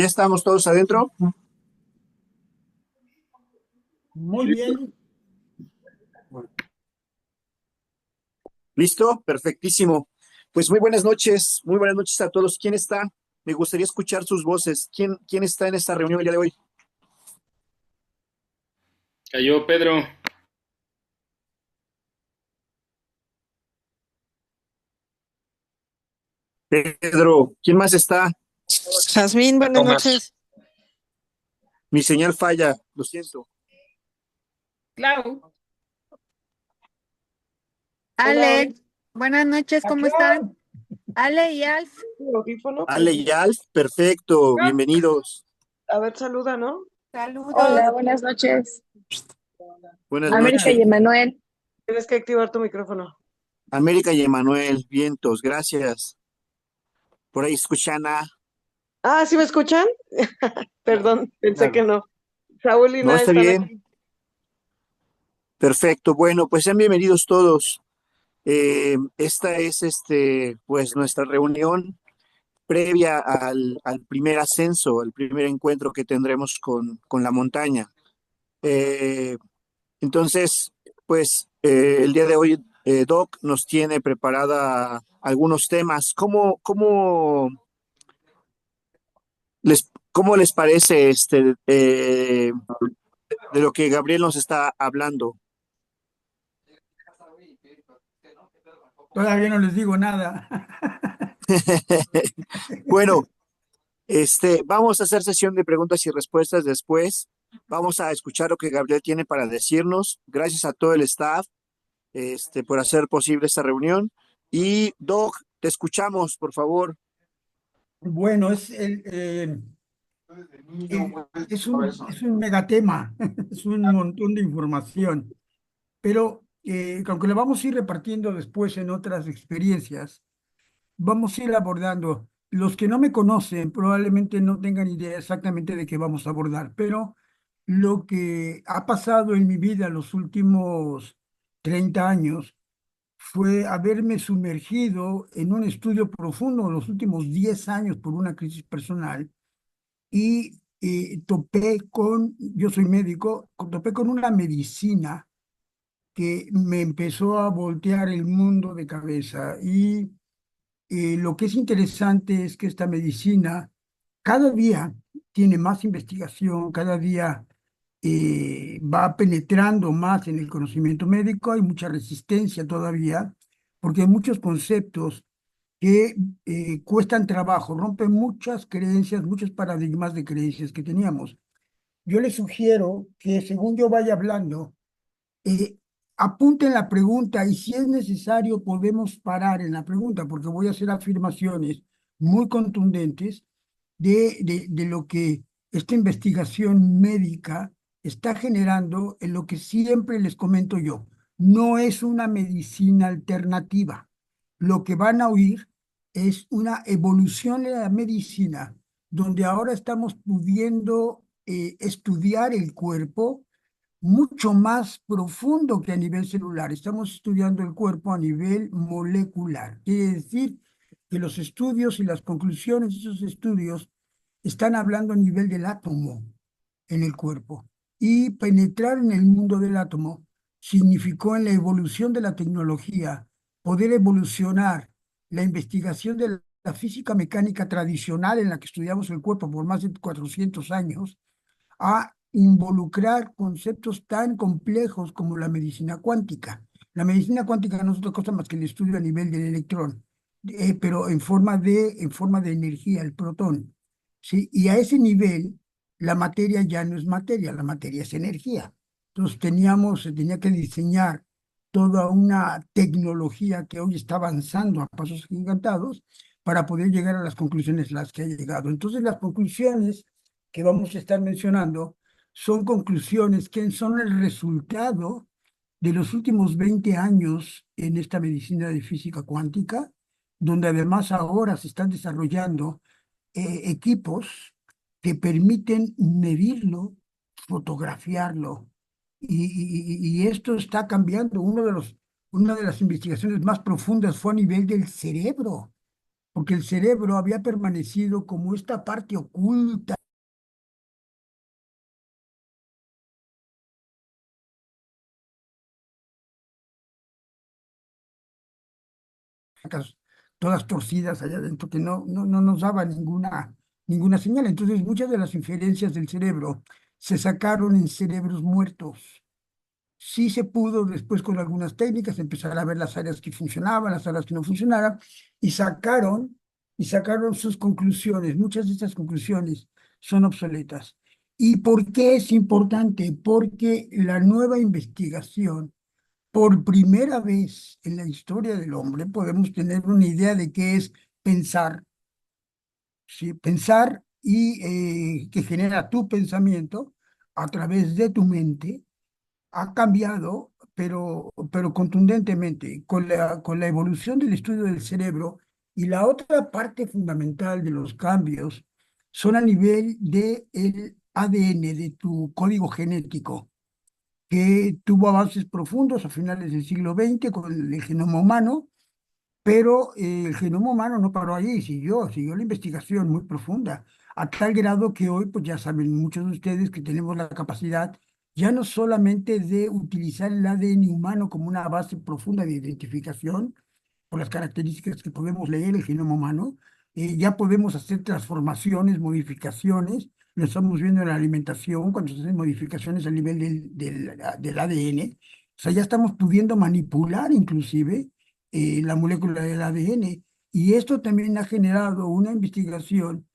¿Ya estamos todos adentro? Muy bien. ¿Listo? Perfectísimo. Pues muy buenas noches a todos. ¿Quién está? Me gustaría escuchar sus voces. ¿Quién está en esta reunión el día de hoy? Cayó Pedro. Pedro. ¿Quién más está? Jazmín, buenas Tomás. noches. Mi señal falla, lo siento. Clau. Ale, buenas noches, ¿cómo están? Ale y Alf. Audífono, Ale y Alf, perfecto, bienvenidos. a ver, saluda, ¿no? Saludos. Hola, buenas noches. Buenas América y noches. Emanuel. Tienes que activar tu micrófono. América y Emanuel, vientos, gracias. Por ahí escuchan a... Ah, ¿sí me escuchan? Perdón, pensé que no. Saúl y No, Nada está están bien, aquí. perfecto. Bueno, pues sean bienvenidos todos. Esta es pues nuestra reunión previa al primer ascenso, al primer encuentro que tendremos con la montaña. Eh, entonces, pues el día de hoy, Doc nos tiene preparada algunos temas. ¿Cómo les parece de lo que Gabriel nos está hablando? Todavía no les digo nada. Bueno, vamos a hacer sesión de preguntas y respuestas después. Vamos a escuchar lo que Gabriel tiene para decirnos. Gracias a todo el staff, por hacer posible esta reunión. Y Doc, te escuchamos, por favor. Bueno, es un megatema, es un montón de información, pero aunque lo vamos a ir repartiendo después en otras experiencias, vamos a ir abordando. Los que no me conocen probablemente no tengan idea exactamente de qué vamos a abordar, pero lo que ha pasado en mi vida los últimos 30 años fue haberme sumergido en un estudio profundo los últimos 10 años por una crisis personal y yo soy médico, topé con una medicina que me empezó a voltear el mundo de cabeza. Y lo que es interesante es que esta medicina cada día tiene más investigación, cada día va penetrando más en el conocimiento médico, hay mucha resistencia todavía, porque hay muchos conceptos que cuestan trabajo, rompen muchas creencias, muchos paradigmas de creencias que teníamos. Yo les sugiero que según yo vaya hablando, eh, apunten la pregunta y si es necesario podemos parar en la pregunta, porque voy a hacer afirmaciones muy contundentes de lo que esta investigación médica está generando en lo que siempre les comento yo. No es una medicina alternativa. Lo que van a oír es una evolución de la medicina, donde ahora estamos pudiendo estudiar el cuerpo mucho más profundo que a nivel celular. Estamos estudiando el cuerpo a nivel molecular. Quiere decir que los estudios y las conclusiones de esos estudios están hablando a nivel del átomo en el cuerpo. Y penetrar en el mundo del átomo significó en la evolución de la tecnología poder evolucionar la investigación de la física mecánica tradicional en la que estudiamos el cuerpo por más de 400 años a involucrar conceptos tan complejos como la medicina cuántica. La medicina cuántica no es otra cosa más que el estudio a nivel del electrón, pero en forma de energía, el protón. ¿Sí? Y a ese nivel, la materia ya no es materia, la materia es energía. Entonces se tenía que diseñar toda una tecnología que hoy está avanzando a pasos gigantados para poder llegar a las conclusiones a las que ha llegado. Entonces, las conclusiones que vamos a estar mencionando son conclusiones que son el resultado de los últimos 20 años en esta medicina de física cuántica, donde además ahora se están desarrollando equipos que permiten medirlo, fotografiarlo, y esto está cambiando. Una de las investigaciones más profundas fue a nivel del cerebro. porque el cerebro había permanecido como esta parte oculta, todas torcidas allá adentro, que no nos daba ninguna señal. Entonces, muchas de las inferencias del cerebro se sacaron en cerebros muertos. Sí se pudo después con algunas técnicas empezar a ver las áreas que funcionaban, las áreas que no funcionaban, y sacaron sus conclusiones. Muchas de estas conclusiones son obsoletas. ¿Y por qué es importante? Porque la nueva investigación, por primera vez en la historia del hombre, podemos tener una idea de qué es pensar, ¿sí? Pensar y que genera tu pensamiento a través de tu mente ha cambiado, pero contundentemente, con la evolución del estudio del cerebro. Y la otra parte fundamental de los cambios son a nivel del ADN, de tu código genético, que tuvo avances profundos a finales del siglo XX con el genoma humano, pero el genoma humano no paró ahí, siguió la investigación muy profunda, a tal grado que hoy, pues ya saben muchos de ustedes que tenemos la capacidad ya no solamente de utilizar el ADN humano como una base profunda de identificación, por las características que podemos leer el genoma humano, ya podemos hacer transformaciones, modificaciones, lo estamos viendo en la alimentación, cuando se hacen modificaciones a nivel del ADN, o sea, ya estamos pudiendo manipular inclusive la molécula del ADN. Y esto también ha generado una investigación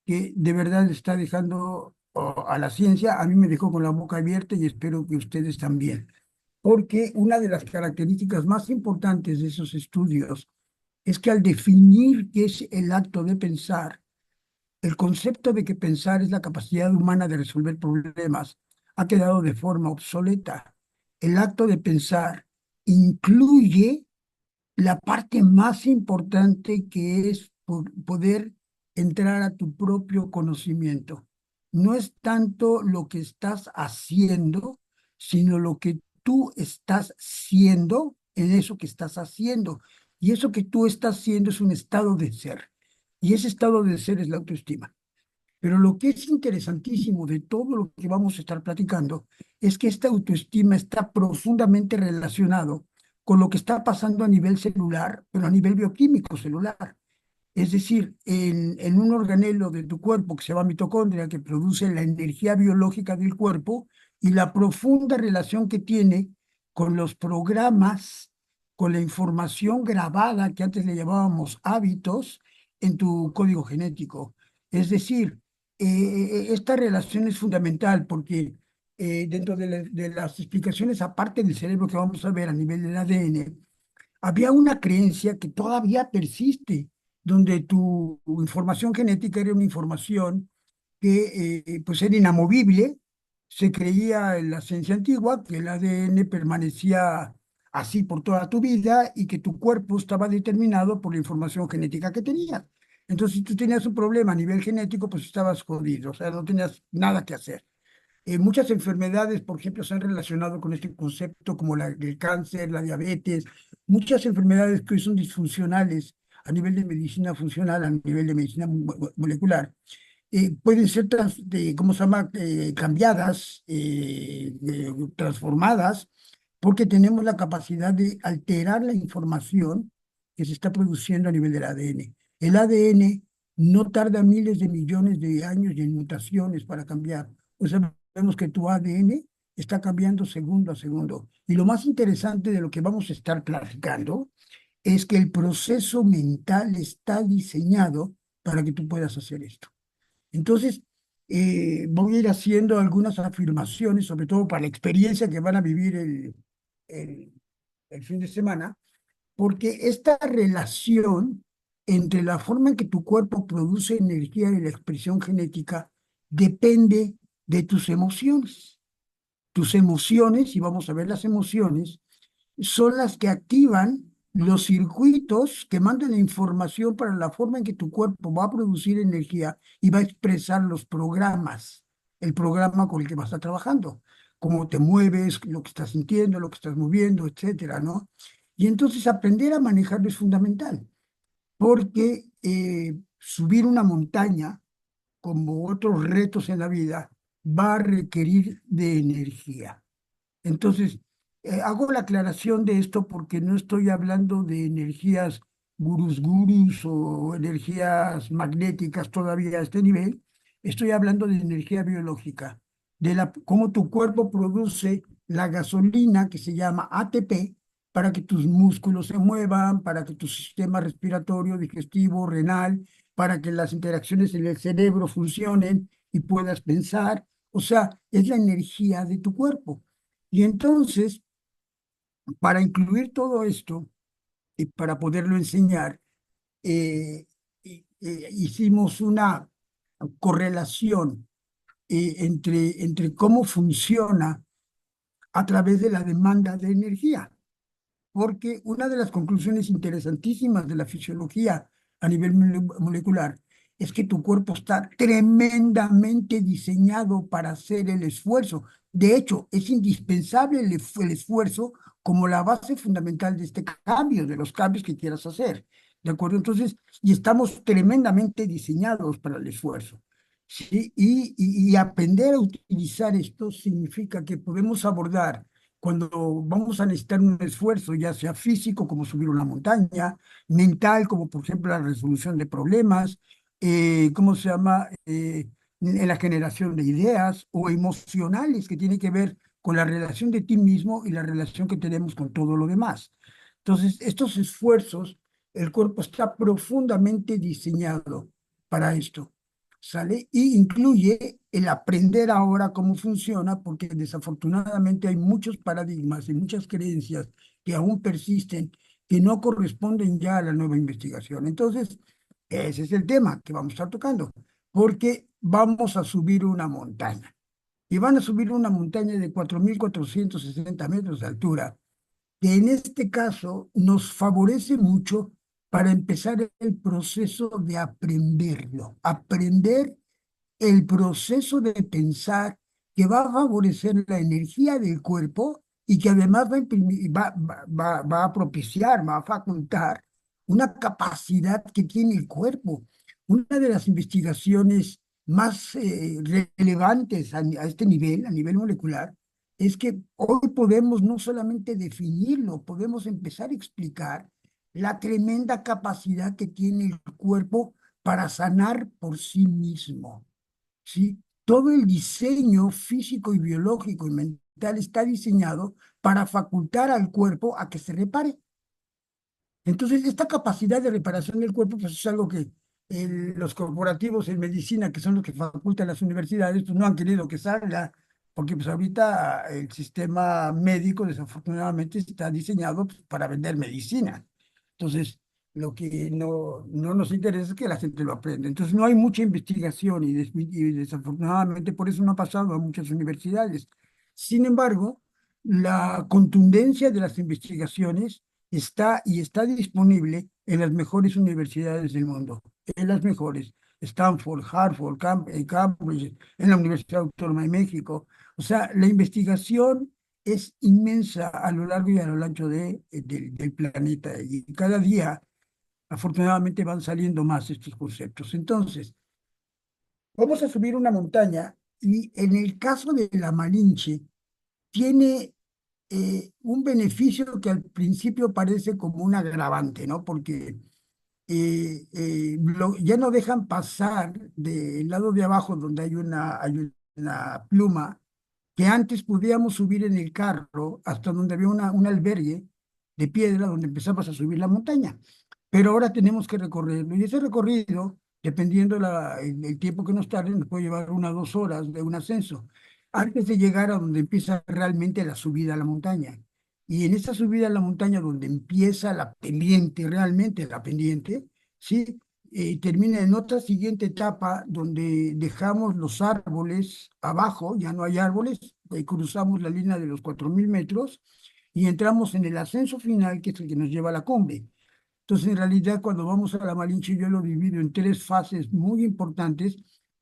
que de verdad está dejando a la ciencia, a mí me dejó con la boca abierta y espero que ustedes también. Porque una de las características más importantes de esos estudios es que al definir qué es el acto de pensar, el concepto de que pensar es la capacidad humana de resolver problemas ha quedado de forma obsoleta. El acto de pensar incluye la parte más importante, que es poder entrar a tu propio conocimiento. No es tanto lo que estás haciendo, sino lo que tú estás siendo en eso que estás haciendo. Y eso que tú estás siendo es un estado de ser. Y ese estado de ser es la autoestima. Pero lo que es interesantísimo de todo lo que vamos a estar platicando es que esta autoestima está profundamente relacionado con lo que está pasando a nivel celular, pero a nivel bioquímico celular. Es decir, en un organelo de tu cuerpo que se llama mitocondria, que produce la energía biológica del cuerpo, y la profunda relación que tiene con los programas, con la información grabada que antes le llamábamos hábitos en tu código genético. Es decir, esta relación es fundamental porque dentro de las explicaciones, aparte del cerebro que vamos a ver a nivel del ADN, había una creencia que todavía persiste, donde tu información genética era una información que pues era inamovible. Se creía en la ciencia antigua que el ADN permanecía así por toda tu vida y que tu cuerpo estaba determinado por la información genética que tenías. Entonces, si tú tenías un problema a nivel genético, pues estabas jodido, o sea, no tenías nada que hacer. Muchas enfermedades, por ejemplo, se han relacionado con este concepto, como el cáncer, la diabetes, muchas enfermedades que hoy son disfuncionales a nivel de medicina funcional, a nivel de medicina molecular, pueden ser, ¿cómo se llama?, cambiadas, transformadas, porque tenemos la capacidad de alterar la información que se está produciendo a nivel del ADN. El ADN no tarda miles de millones de años y en mutaciones para cambiar. O sea, vemos que tu ADN está cambiando segundo a segundo. Y lo más interesante de lo que vamos a estar platicando es que el proceso mental está diseñado para que tú puedas hacer esto. Entonces, voy a ir haciendo algunas afirmaciones, sobre todo para la experiencia que van a vivir el, el fin de semana, porque esta relación entre la forma en que tu cuerpo produce energía y la expresión genética depende de tus emociones. Tus emociones, y vamos a ver las emociones, son las que activan los circuitos que mandan la información para la forma en que tu cuerpo va a producir energía y va a expresar los programas, el programa con el que vas a estar trabajando, cómo te mueves, lo que estás sintiendo, lo que estás moviendo, etcétera, ¿no? Y entonces aprender a manejarlo es fundamental. porque subir una montaña, como otros retos en la vida, va a requerir de energía. Entonces, hago la aclaración de esto porque no estoy hablando de energías gurus o energías magnéticas todavía a este nivel. Estoy hablando de energía biológica, cómo tu cuerpo produce la gasolina que se llama ATP para que tus músculos se muevan, para que tu sistema respiratorio, digestivo, renal, para que las interacciones en el cerebro funcionen y puedas pensar. O sea, es la energía de tu cuerpo. Y entonces, para incluir todo esto y para poderlo enseñar, hicimos una correlación entre cómo funciona a través de la demanda de energía. Porque una de las conclusiones interesantísimas de la fisiología a nivel molecular es que tu cuerpo está tremendamente diseñado para hacer el esfuerzo. De hecho, es indispensable el esfuerzo como la base fundamental de este cambio, de los cambios que quieras hacer. ¿De acuerdo? Entonces, y estamos tremendamente diseñados para el esfuerzo. ¿Sí? Y aprender a utilizar esto significa que podemos abordar cuando vamos a necesitar un esfuerzo, ya sea físico, como subir una montaña, mental, como por ejemplo la resolución de problemas, ¿cómo se llama? En la generación de ideas, o emocionales, que tiene que ver con la relación de ti mismo y la relación que tenemos con todo lo demás. Entonces, estos esfuerzos, el cuerpo está profundamente diseñado para esto. ¿Sale? Y incluye el aprender ahora cómo funciona, porque desafortunadamente hay muchos paradigmas y muchas creencias que aún persisten, que no corresponden ya a la nueva investigación. Entonces, ese es el tema que vamos a estar tocando, porque vamos a subir una montaña. Y van a subir una montaña de 4.460 metros de altura, que en este caso nos favorece mucho para empezar el proceso de aprenderlo, aprender el proceso de pensar que va a favorecer la energía del cuerpo y que además va a propiciar, va a facultar una capacidad que tiene el cuerpo. Una de las investigaciones más relevantes a este nivel, a nivel molecular, es que hoy podemos no solamente definirlo, podemos empezar a explicar la tremenda capacidad que tiene el cuerpo para sanar por sí mismo. ¿Sí? Todo el diseño físico y biológico y mental está diseñado para facultar al cuerpo a que se repare. Entonces, esta capacidad de reparación del cuerpo, pues es algo que los corporativos en medicina, que son los que facultan las universidades, pues no han querido que salga, porque pues ahorita el sistema médico desafortunadamente está diseñado pues, para vender medicina. Entonces, lo que no nos interesa es que la gente lo aprenda. Entonces, no hay mucha investigación y desafortunadamente por eso no ha pasado a muchas universidades. Sin embargo, la contundencia de las investigaciones está disponible en las mejores universidades del mundo, en las mejores, Stanford, Harvard, Cambridge, en la Universidad Autónoma de México. O sea, la investigación es inmensa a lo largo y a lo ancho del planeta y cada día, afortunadamente, van saliendo más estos conceptos. Entonces, vamos a subir una montaña y en el caso de la Malinche, tiene un beneficio que al principio parece como un agravante, ¿no? Porque ya no dejan pasar del lado de abajo donde hay una pluma, que antes podíamos subir en el carro hasta donde había un albergue de piedra donde empezabas a subir la montaña. Pero ahora tenemos que recorrerlo y ese recorrido, dependiendo el tiempo que nos tarde, nos puede llevar 1 o 2 horas de un ascenso antes de llegar a donde empieza realmente la subida a la montaña. Y en esa subida a la montaña donde empieza la pendiente, realmente la pendiente, ¿sí? Termina en otra siguiente etapa donde dejamos los árboles abajo, ya no hay árboles, cruzamos la línea de los 4.000 metros y entramos en el ascenso final, que es el que nos lleva a la cumbre. Entonces, en realidad, cuando vamos a la Malinche, yo lo divido en 3 fases muy importantes,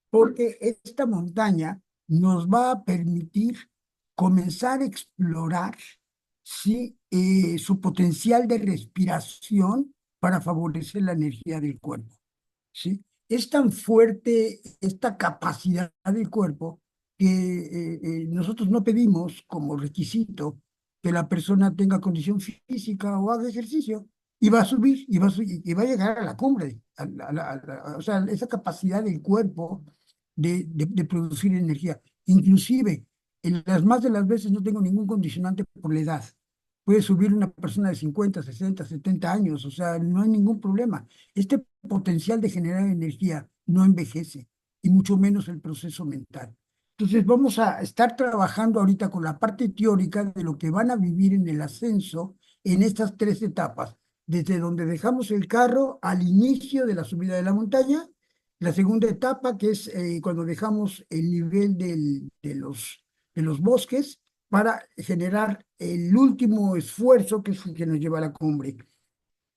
porque esta montaña nos va a permitir comenzar a explorar, ¿sí? Su potencial de respiración para favorecer la energía del cuerpo, ¿sí? Es tan fuerte esta capacidad del cuerpo que nosotros no pedimos como requisito que la persona tenga condición física o haga ejercicio y va a subir y va a llegar a la cumbre. O sea, esa capacidad del cuerpo de producir energía. Inclusive, en las más de las veces no tengo ningún condicionante por la edad. Puede subir una persona de 50, 60, 70 años, o sea, no hay ningún problema. Este potencial de generar energía no envejece, y mucho menos el proceso mental. Entonces, vamos a estar trabajando ahorita con la parte teórica de lo que van a vivir en el ascenso en estas tres etapas, desde donde dejamos el carro al inicio de la subida de la montaña, la segunda etapa, que es cuando dejamos el nivel de los bosques, para generar el último esfuerzo que es el que nos lleva a la cumbre.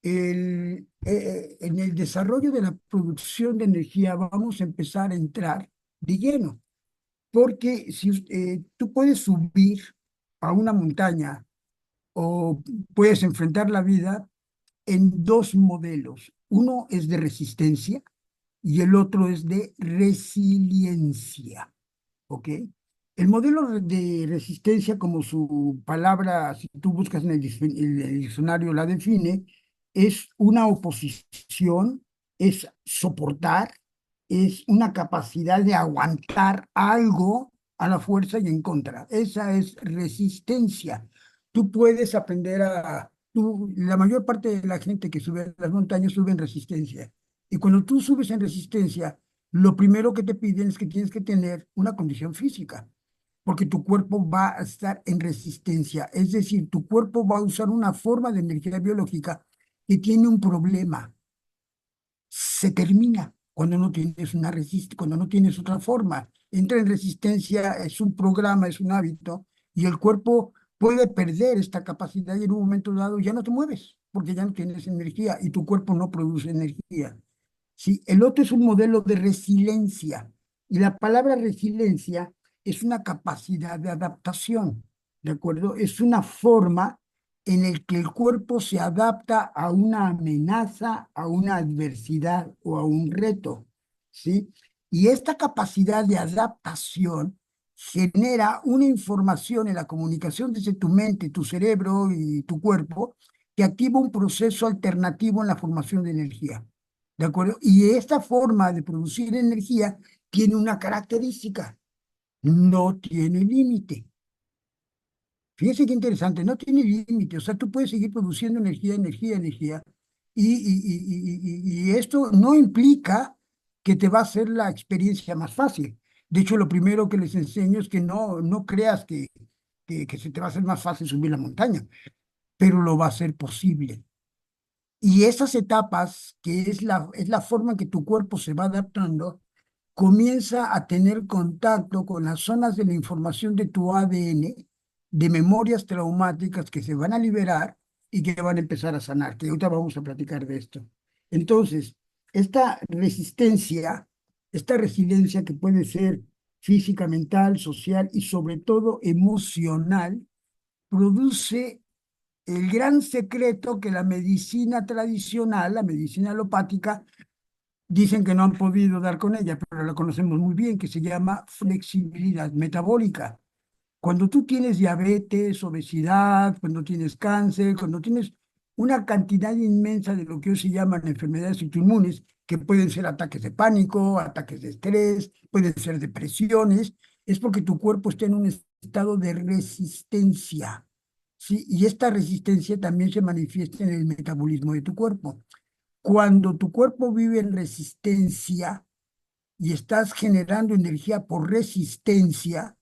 En el desarrollo de la producción de energía vamos a empezar a entrar de lleno, porque si tú puedes subir a una montaña o puedes enfrentar la vida en dos modelos. Uno es de resistencia y el otro es de resiliencia. ¿Ok? El modelo de resistencia, como su palabra, si tú buscas en el diccionario, la define, es una oposición, es soportar, es una capacidad de aguantar algo a la fuerza y en contra. Esa es resistencia. Tú puedes aprender la mayor parte de la gente que sube a las montañas sube en resistencia. Y cuando tú subes en resistencia, lo primero que te piden es que tienes que tener una condición física, porque tu cuerpo va a estar en resistencia. Es decir, tu cuerpo va a usar una forma de energía biológica que tiene un problema. Se termina cuando no tienes cuando no tienes otra forma. Entra en resistencia, es un programa, es un hábito, y el cuerpo puede perder esta capacidad y en un momento dado ya no te mueves, porque ya no tienes energía y tu cuerpo no produce energía. Sí, el otro es un modelo de resiliencia. Y la palabra resiliencia es una capacidad de adaptación, ¿de acuerdo? Es una forma en el que el cuerpo se adapta a una amenaza, a una adversidad o a un reto, ¿sí? Y esta capacidad de adaptación genera una información en la comunicación desde tu mente, tu cerebro y tu cuerpo que activa un proceso alternativo en la formación de energía. ¿De acuerdo? Y esta forma de producir energía tiene una característica: no tiene límite. Fíjese qué interesante, no tiene límite. O sea, tú puedes seguir produciendo energía, energía, energía. Y esto no implica que te va a hacer la experiencia más fácil. De hecho, lo primero que les enseño es que no creas que se te va a hacer más fácil subir la montaña, pero lo va a ser posible. Y esas etapas, que es la forma en que tu cuerpo se va adaptando, comienza a tener contacto con las zonas de la información de tu ADN, de memorias traumáticas que se van a liberar y que van a empezar a sanar, que ahorita vamos a platicar de esto. Entonces, esta resistencia, esta resiliencia que puede ser física, mental, social y sobre todo emocional, produce el gran secreto que la medicina tradicional, la medicina alopática, dicen que no han podido dar con ella, pero la conocemos muy bien, que se llama flexibilidad metabólica. Cuando tú tienes diabetes, obesidad, cuando tienes cáncer, cuando tienes una cantidad inmensa de lo que hoy se llaman enfermedades autoinmunes, que pueden ser ataques de pánico, ataques de estrés, pueden ser depresiones, es porque tu cuerpo está en un estado de resistencia. ¿Sí? Y esta resistencia también se manifiesta en el metabolismo de tu cuerpo. Cuando tu cuerpo vive en resistencia y estás generando energía por resistencia,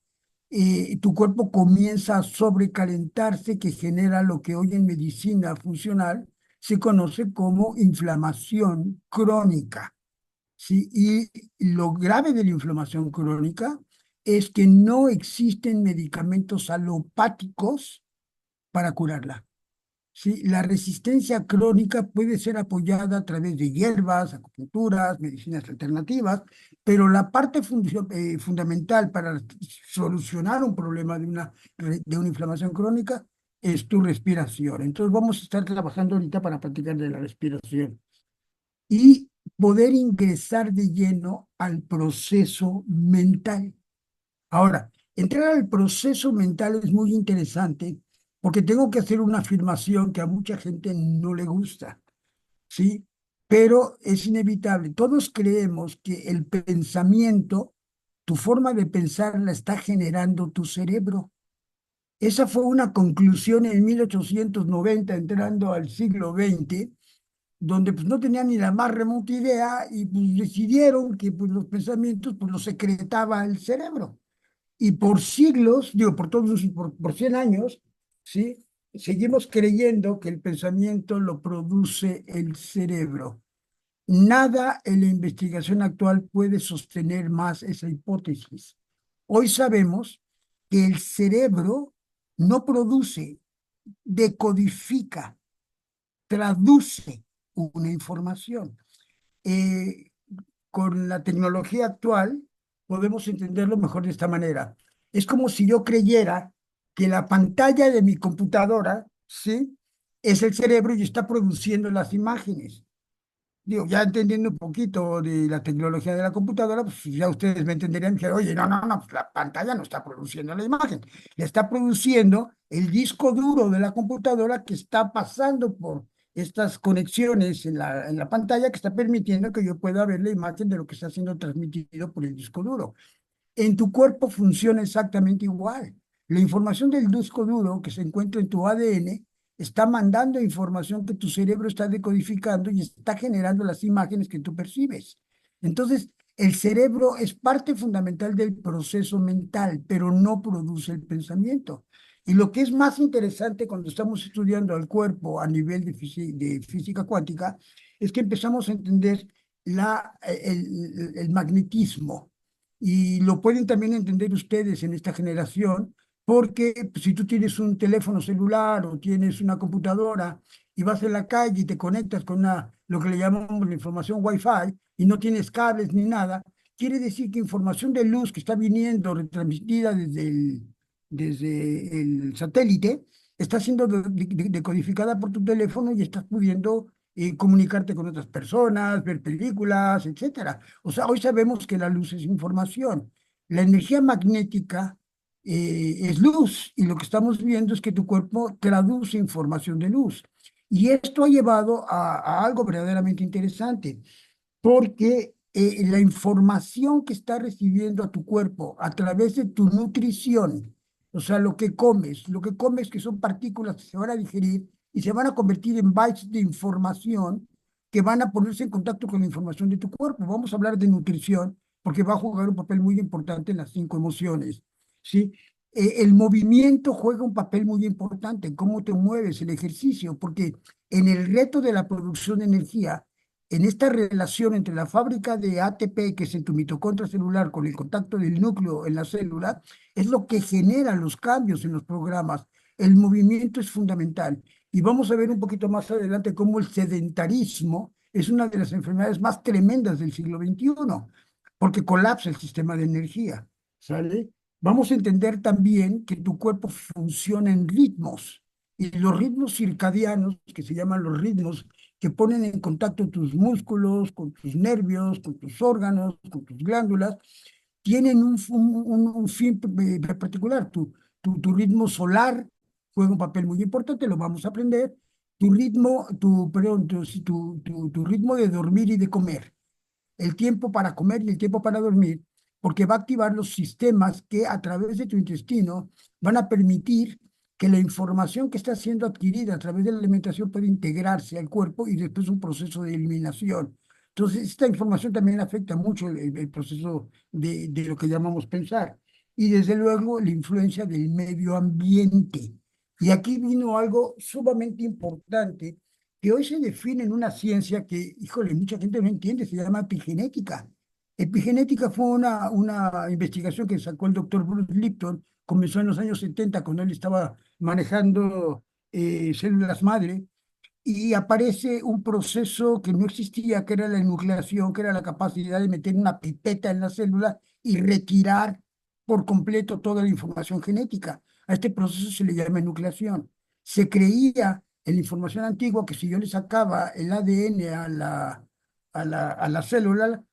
tu cuerpo comienza a sobrecalentarse, que genera lo que hoy en medicina funcional se conoce como inflamación crónica. ¿Sí? Y lo grave de la inflamación crónica es que no existen medicamentos alopáticos para curarla. Sí, la resistencia crónica puede ser apoyada a través de hierbas, acupunturas, medicinas alternativas, pero la parte fundamental para solucionar un problema de una inflamación crónica es tu respiración. Entonces vamos a estar trabajando ahorita para practicar de la respiración y poder ingresar de lleno al proceso mental. Ahora, entrar al proceso mental es muy interesante porque tengo que hacer una afirmación que a mucha gente no le gusta, ¿sí? Pero es inevitable. Todos creemos que el pensamiento, tu forma de pensar la está generando tu cerebro. Esa fue una conclusión en 1890, entrando al siglo XX, donde pues no tenían ni la más remota idea y pues decidieron que pues los pensamientos pues los secretaba el cerebro. Y por siglos, digo, por todos, por 100 años, ¿sí? Seguimos creyendo que el pensamiento lo produce el cerebro. Nada en la investigación actual puede sostener más esa hipótesis. Hoy sabemos que el cerebro no produce, decodifica, traduce una información. Eh, con la tecnología actual podemos entenderlo mejor de esta manera. Es como si yo creyera que la pantalla de mi computadora, ¿sí? Es el cerebro y está produciendo las imágenes. Digo, ya entendiendo un poquito de la tecnología de la computadora, pues ya ustedes me entenderían que, oye, no, pues la pantalla no está produciendo la imagen, le está produciendo el disco duro de la computadora que está pasando por estas conexiones en la pantalla que está permitiendo que yo pueda ver la imagen de lo que está siendo transmitido por el disco duro. En tu cuerpo funciona exactamente igual. La información del disco duro que se encuentra en tu ADN está mandando información que tu cerebro está decodificando y está generando las imágenes que tú percibes. Entonces, el cerebro es parte fundamental del proceso mental, pero no produce el pensamiento. Y lo que es más interesante cuando estamos estudiando al cuerpo a nivel de física cuántica es que empezamos a entender el magnetismo. Y lo pueden también entender ustedes en esta generación, porque pues, si tú tienes un teléfono celular o tienes una computadora y vas en la calle y te conectas con lo que le llamamos la información Wi-Fi y no tienes cables ni nada, quiere decir que información de luz que está viniendo retransmitida desde el satélite está siendo decodificada por tu teléfono y estás pudiendo comunicarte con otras personas, ver películas, etcétera. O sea, hoy sabemos que la luz es información. La energía magnética es luz y lo que estamos viendo es que tu cuerpo traduce información de luz. Y esto ha llevado a algo verdaderamente interesante, porque la información que está recibiendo a tu cuerpo a través de tu nutrición, o sea, lo que comes que son partículas que se van a digerir y se van a convertir en bytes de información que van a ponerse en contacto con la información de tu cuerpo. Vamos a hablar de nutrición porque va a jugar un papel muy importante en las 5 emociones, ¿sí? El movimiento juega un papel muy importante, cómo te mueves, el ejercicio, porque en el reto de la producción de energía, en esta relación entre la fábrica de ATP, que es en tu mitocondria celular, con el contacto del núcleo en la célula, es lo que genera los cambios en los programas. El movimiento es fundamental. Y vamos a ver un poquito más adelante cómo el sedentarismo es una de las enfermedades más tremendas del siglo XXI, porque colapsa el sistema de energía, ¿sale? Vamos a entender también que tu cuerpo funciona en ritmos, y los ritmos circadianos, que se llaman los ritmos que ponen en contacto tus músculos, con tus nervios, con tus órganos, con tus glándulas, tienen un fin particular. Tu ritmo solar juega un papel muy importante, lo vamos a aprender. Perdón, tu ritmo de dormir y de comer, el tiempo para comer y el tiempo para dormir, porque va a activar los sistemas que a través de tu intestino van a permitir que la información que está siendo adquirida a través de la alimentación pueda integrarse al cuerpo y después un proceso de eliminación. Entonces, esta información también afecta mucho el proceso de lo que llamamos pensar. Y desde luego la influencia del medio ambiente. Y aquí vino algo sumamente importante que hoy se define en una ciencia que, híjole, mucha gente no entiende, se llama epigenética. Epigenética fue una investigación que sacó el doctor Bruce Lipton, comenzó en los años 70 cuando él estaba manejando células madre, y aparece un proceso que no existía, que era la enucleación, que era la capacidad de meter una pipeta en la célula y retirar por completo toda la información genética. A este proceso se le llama enucleación. Se creía en la información antigua que si yo le sacaba el ADN la célula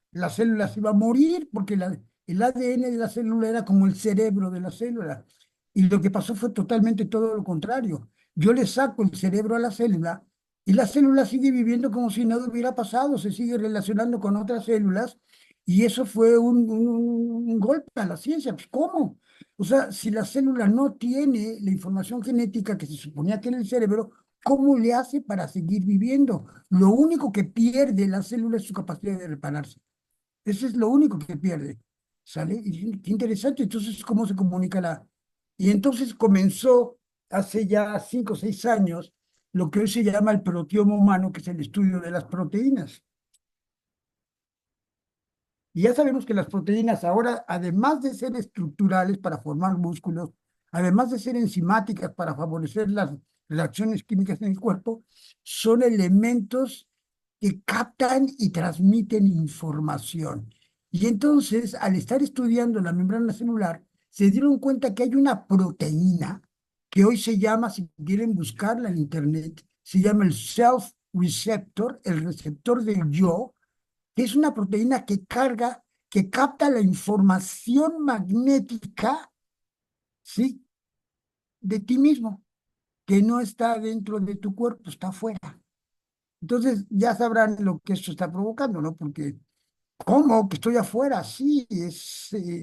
se iba a morir porque el ADN de la célula era como el cerebro de la célula. Y lo que pasó fue totalmente todo lo contrario. Yo le saco el cerebro a la célula y la célula sigue viviendo como si nada hubiera pasado, se sigue relacionando con otras células y eso fue un golpe a la ciencia. Pues, ¿cómo? O sea, si la célula no tiene la información genética que se suponía que en el cerebro, ¿cómo le hace para seguir viviendo? Lo único que pierde la célula es su capacidad de repararse. Eso es lo único que pierde. ¿Sale? Y qué interesante. Entonces, ¿cómo se comunica la...? Y entonces comenzó hace ya 5 o 6 años lo que hoy se llama el proteoma humano, que es el estudio de las proteínas. Y ya sabemos que las proteínas ahora, además de ser estructurales para formar músculos, además de ser enzimáticas para favorecer las reacciones químicas en el cuerpo, son elementos que captan y transmiten información. Y entonces, al estar estudiando la membrana celular, se dieron cuenta que hay una proteína que hoy se llama, si quieren buscarla en internet, se llama el self receptor, el receptor del yo, que es una proteína que carga, que capta la información magnética, ¿sí? De ti mismo, que no está dentro de tu cuerpo, está afuera. Entonces ya sabrán lo que esto está provocando, ¿no? Porque, ¿cómo? Que estoy afuera, sí,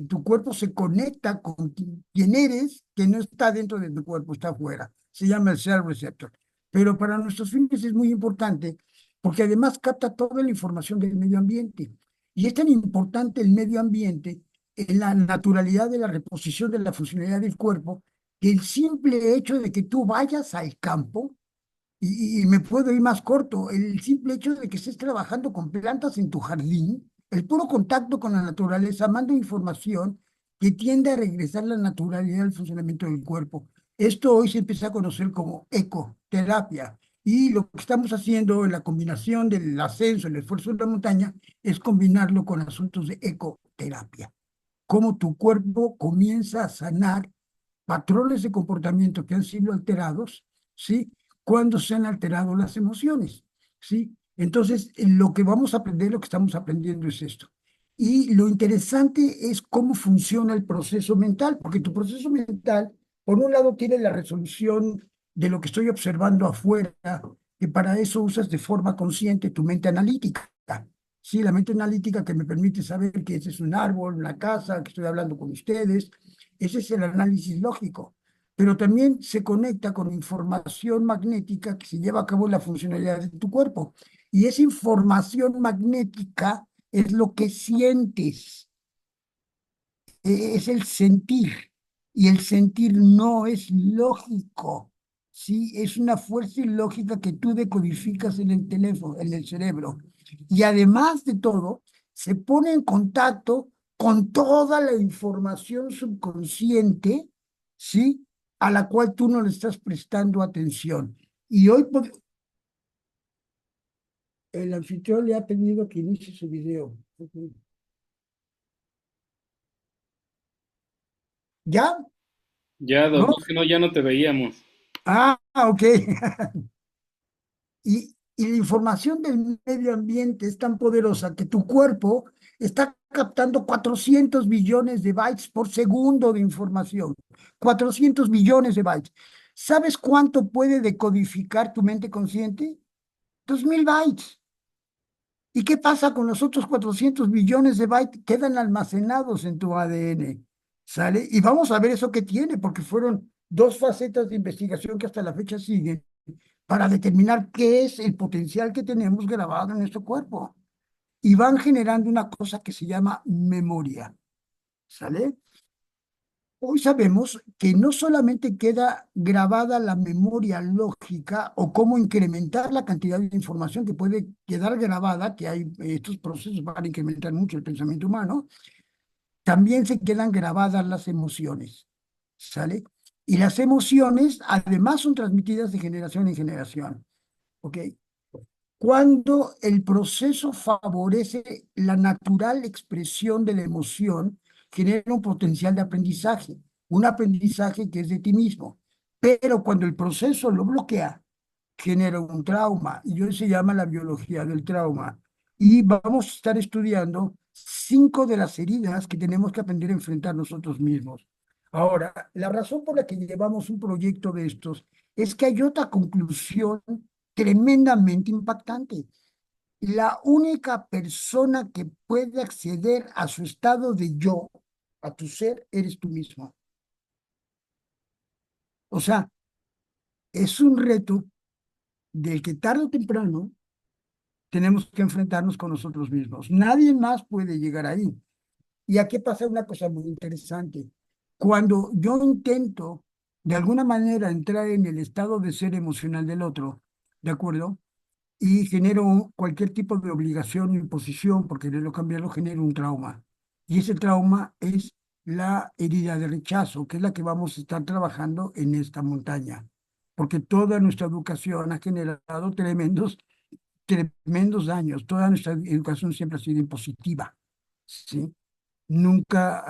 tu cuerpo se conecta con quien eres, que no está dentro de tu cuerpo, está afuera. Se llama el cell receptor. Pero para nuestros fines es muy importante porque además capta toda la información del medio ambiente. Y es tan importante el medio ambiente en la naturalidad de la reposición de la funcionalidad del cuerpo que el simple hecho de que tú vayas al campo, y me puedo ir más corto, el simple hecho de que estés trabajando con plantas en tu jardín, el puro contacto con la naturaleza manda información que tiende a regresar la naturalidad al funcionamiento del cuerpo. Esto hoy se empieza a conocer como ecoterapia. Y lo que estamos haciendo en la combinación del ascenso, el esfuerzo de la montaña, es combinarlo con asuntos de ecoterapia. Cómo tu cuerpo comienza a sanar patrones de comportamiento que han sido alterados, ¿sí? Cuando se han alterado las emociones, ¿sí? Entonces, lo que vamos a aprender, lo que estamos aprendiendo es esto. Y lo interesante es cómo funciona el proceso mental, porque tu proceso mental, por un lado, tiene la resolución de lo que estoy observando afuera, que para eso usas de forma consciente tu mente analítica. Sí, la mente analítica que me permite saber que ese es un árbol, una casa, que estoy hablando con ustedes. Ese es el análisis lógico. Pero también se conecta con información magnética que se lleva a cabo en la funcionalidad de tu cuerpo. Y esa información magnética es lo que sientes, es el sentir. Y el sentir no es lógico, ¿sí? Es una fuerza ilógica que tú decodificas en el teléfono, en el cerebro. Y además de todo, se pone en contacto con toda la información subconsciente, ¿sí? A la cual tú no le estás prestando atención. Y hoy el anfitrión le ha pedido que inicie su video. ¿Ya? Ya, ¿No? doctor, si no, ya no te veíamos. Ah, ok. Y la información del medio ambiente es tan poderosa que tu cuerpo está captando 400 billones de bytes por segundo de información. 400 billones de bytes. ¿Sabes cuánto puede decodificar tu mente consciente? 2000 bytes. ¿Y qué pasa con los otros 400 billones de bytes? Quedan almacenados en tu ADN. ¿Sale? Y vamos a ver eso que tiene, porque fueron dos facetas de investigación que hasta la fecha siguen para determinar qué es el potencial que tenemos grabado en nuestro cuerpo. Y van generando una cosa que se llama memoria. ¿Sale? Hoy sabemos que no solamente queda grabada la memoria lógica o cómo incrementar la cantidad de información que puede quedar grabada, que hay estos procesos para incrementar mucho el pensamiento humano, también se quedan grabadas las emociones. ¿Sale? Y las emociones además son transmitidas de generación en generación. ¿Ok? Cuando el proceso favorece la natural expresión de la emoción, genera un potencial de aprendizaje, un aprendizaje que es de ti mismo. pero cuando el proceso lo bloquea, genera un trauma, y eso se llama la biología del trauma. Y vamos a estar estudiando 5 de las heridas que tenemos que aprender a enfrentar nosotros mismos. Ahora, la razón por la que llevamos un proyecto de estos es que hay otra conclusión tremendamente impactante. La única persona que puede acceder a su estado de yo, a tu ser, eres tú mismo. O sea, es un reto del que tarde o temprano tenemos que enfrentarnos con nosotros mismos. Nadie más puede llegar ahí. Y aquí pasa una cosa muy interesante. Cuando yo intento de alguna manera entrar en el estado de ser emocional del otro, ¿de acuerdo? Y genero cualquier tipo de obligación o imposición por quererlo cambiarlo, genero un trauma. Y ese trauma es la herida de rechazo, que es la que vamos a estar trabajando en esta montaña. Porque toda nuestra educación ha generado tremendos daños. Toda nuestra educación siempre ha sido impositiva, ¿sí? Nunca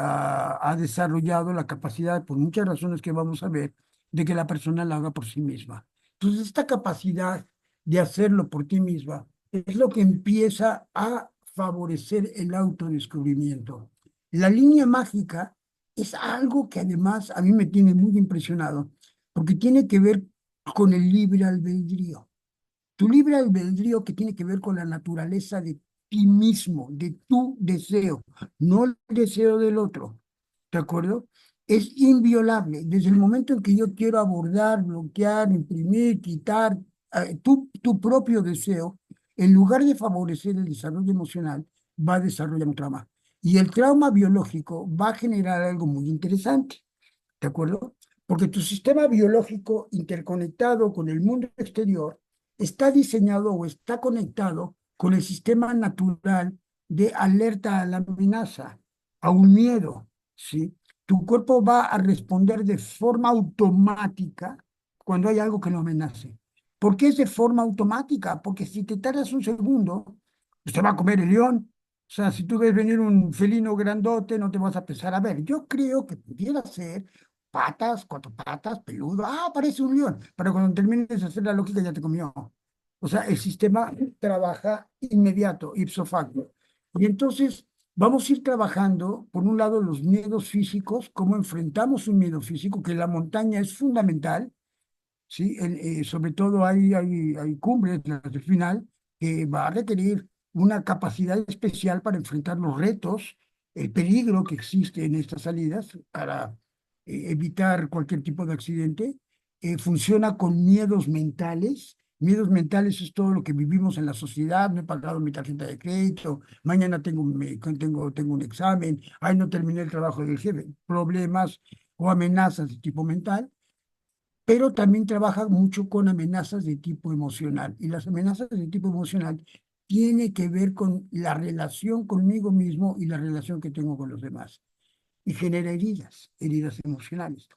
ha desarrollado la capacidad, por muchas razones que vamos a ver, de que la persona la haga por sí misma. Entonces, esta capacidad de hacerlo por ti misma es lo que empieza a favorecer el autodescubrimiento. La línea mágica es algo que además a mí me tiene muy impresionado, porque tiene que ver con el libre albedrío. Tu libre albedrío que tiene que ver con la naturaleza de ti mismo, de tu deseo, no el deseo del otro. ¿De acuerdo? Es inviolable. Desde el momento en que yo quiero abordar, bloquear, imprimir, quitar tu propio deseo, en lugar de favorecer el desarrollo emocional, va a desarrollar un trauma. Y el trauma biológico va a generar algo muy interesante. ¿De acuerdo? Porque tu sistema biológico interconectado con el mundo exterior está diseñado o está conectado con el sistema natural de alerta a la amenaza, a un miedo, ¿sí? Tu cuerpo va a responder de forma automática cuando hay algo que lo amenace. ¿Por qué es de forma automática? Porque si te tardas un segundo, pues te va a comer el león. O sea, si tú ves venir un felino grandote, no te vas a empezar a ver. Yo creo que pudiera ser patas, 4 patas, peludo. Ah, parece un león. Pero cuando termines de hacer la lógica ya te comió. O sea, el sistema trabaja inmediato, ipso facto. Y entonces vamos a ir trabajando, por un lado, los miedos físicos, cómo enfrentamos un miedo físico, que la montaña es fundamental, ¿sí? Sobre todo hay cumbres, las del final, que va a requerir una capacidad especial para enfrentar los retos, el peligro que existe en estas salidas para evitar cualquier tipo de accidente. Funciona con miedos mentales. Miedos mentales es todo lo que vivimos en la sociedad. No he pagado mi tarjeta de crédito, mañana tengo un examen, ay, no terminé el trabajo del jefe. Problemas o amenazas de tipo mental, pero también trabaja mucho con amenazas de tipo emocional. Y las amenazas de tipo emocional tiene que ver con la relación conmigo mismo y la relación que tengo con los demás. Y genera heridas emocionales.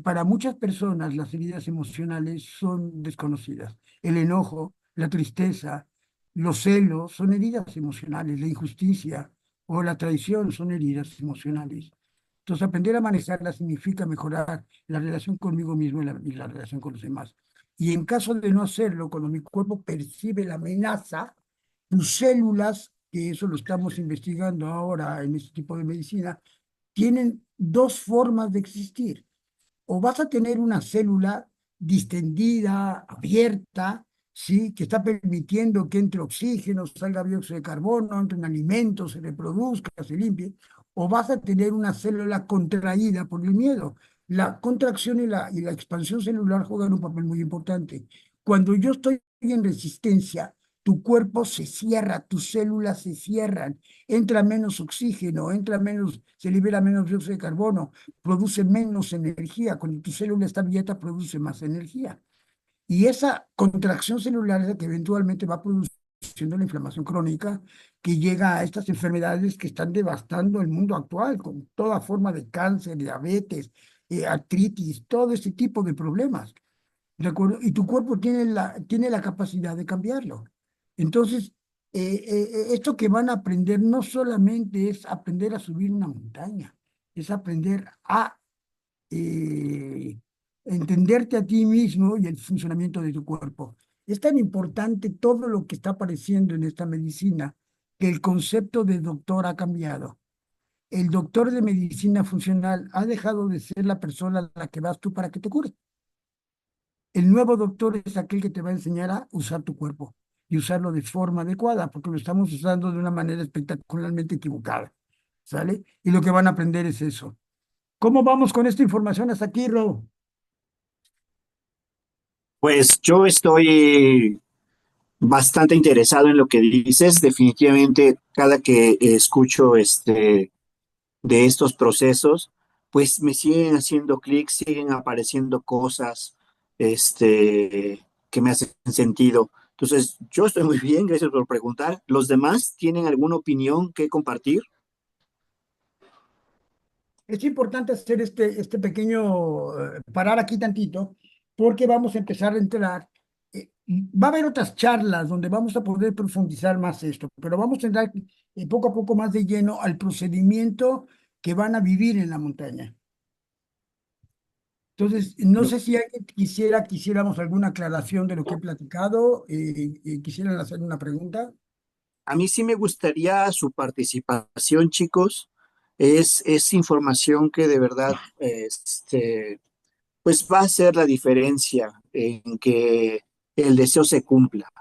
Para muchas personas las heridas emocionales son desconocidas. El enojo, la tristeza, los celos son heridas emocionales, la injusticia o la traición son heridas emocionales. Entonces, aprender a manejarlas significa mejorar la relación conmigo mismo y la relación con los demás. Y en caso de no hacerlo, cuando mi cuerpo percibe la amenaza, tus células, que eso lo estamos investigando ahora en este tipo de medicina, tienen 2 formas de existir. O vas a tener una célula distendida, abierta, ¿sí? Que está permitiendo que entre oxígeno, salga dióxido de carbono, entre un alimento, se reproduzca, se limpie, o vas a tener una célula contraída por el miedo. La contracción y la expansión celular juegan un papel muy importante. Cuando yo estoy en resistencia, tu cuerpo se cierra, tus células se cierran, entra menos oxígeno, se libera menos dióxido de carbono, produce menos energía. Cuando tu célula está abierta, produce más energía. Y esa contracción celular es la que eventualmente va produciendo la inflamación crónica que llega a estas enfermedades que están devastando el mundo actual, con toda forma de cáncer, diabetes, artritis, todo este tipo de problemas. ¿De acuerdo? Y tu cuerpo tiene la capacidad de cambiarlo. Entonces, esto que van a aprender no solamente es aprender a subir una montaña, es aprender a eh, entenderte a ti mismo y el funcionamiento de tu cuerpo. Es tan importante todo lo que está apareciendo en esta medicina que el concepto de doctor ha cambiado. El doctor de medicina funcional ha dejado de ser la persona a la que vas tú para que te cure. El nuevo doctor es aquel que te va a enseñar a usar tu cuerpo y usarlo de forma adecuada, porque lo estamos usando de una manera espectacularmente equivocada, ¿sale? Y lo que van a aprender es eso. ¿Cómo vamos con esta información hasta aquí, Ro? Pues yo estoy bastante interesado en lo que dices. Definitivamente, cada que escucho de estos procesos, pues me siguen haciendo clic, siguen apareciendo cosas que me hacen sentido. Entonces, yo estoy muy bien, gracias por preguntar. ¿Los demás tienen alguna opinión que compartir? Es importante hacer este pequeño, parar aquí tantito, porque vamos a empezar a entrar. Va a haber otras charlas donde vamos a poder profundizar más esto, pero vamos a entrar poco a poco más de lleno al procedimiento que van a vivir en la montaña. Entonces, no sé si alguien quisiéramos alguna aclaración de lo que he platicado, quisieran hacer una pregunta. A mí sí me gustaría su participación, chicos. Es información que de verdad, pues va a hacer la diferencia en que el deseo se cumpla.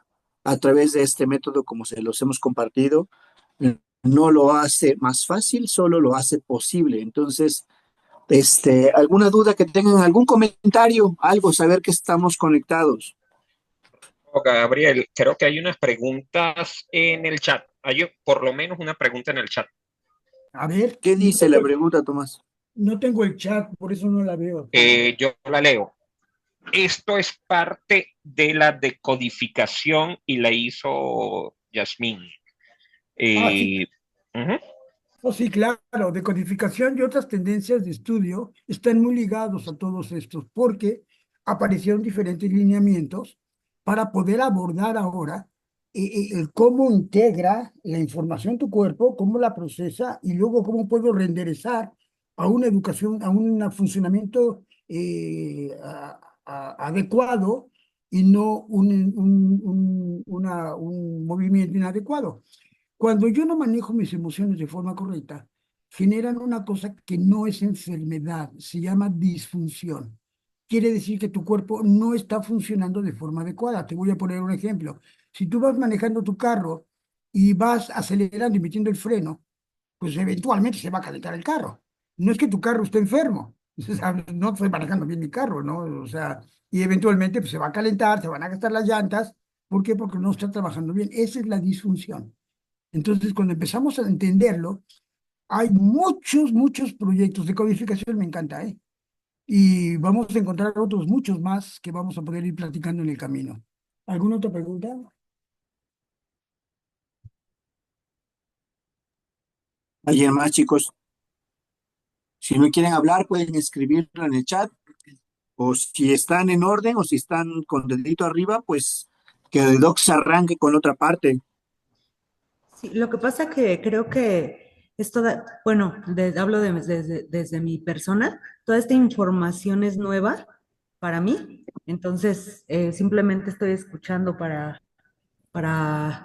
A través de este método, como se los hemos compartido, no lo hace más fácil, solo lo hace posible. Entonces, alguna duda que tengan, algún comentario, algo, saber que estamos conectados. Gabriel, creo que hay unas preguntas en el chat. Hay por lo menos una pregunta en el chat. A ver, ¿Qué dice la pregunta, Tomás? no tengo el chat, por eso no la veo. Yo la leo. Esto es parte de la decodificación y la hizo Yasmín. Sí. Ujú. Oh, sí, claro, decodificación y otras tendencias de estudio están muy ligados a todos estos porque aparecieron diferentes lineamientos para poder abordar ahora el cómo integra la información tu cuerpo, cómo la procesa y luego cómo puedo renderizar a una educación, a un funcionamiento adecuado y no un movimiento inadecuado. Cuando yo no manejo mis emociones de forma correcta, generan una cosa que no es enfermedad, se llama disfunción. Quiere decir que tu cuerpo no está funcionando de forma adecuada. Te voy a poner un ejemplo. Si tú vas manejando tu carro y vas acelerando y metiendo el freno, pues eventualmente se va a calentar el carro. No es que tu carro esté enfermo, o sea, no estoy manejando bien mi carro, ¿no? O sea, y eventualmente pues, se va a calentar, se van a gastar las llantas. ¿Por qué? Porque no está trabajando bien. Esa es la disfunción. Entonces, cuando empezamos a entenderlo, hay muchos proyectos de codificación, me encanta, ¿eh? Y vamos a encontrar otros muchos más que vamos a poder ir platicando en el camino. ¿Alguna otra pregunta? ¿Alguien más, chicos? Si no quieren hablar, pueden escribirlo en el chat. O si están en orden o si están con dedito arriba, pues que el doc se arranque con otra parte. Sí, lo que pasa que creo que es toda, bueno, hablo desde mi persona, toda esta información es nueva para mí, entonces simplemente estoy escuchando para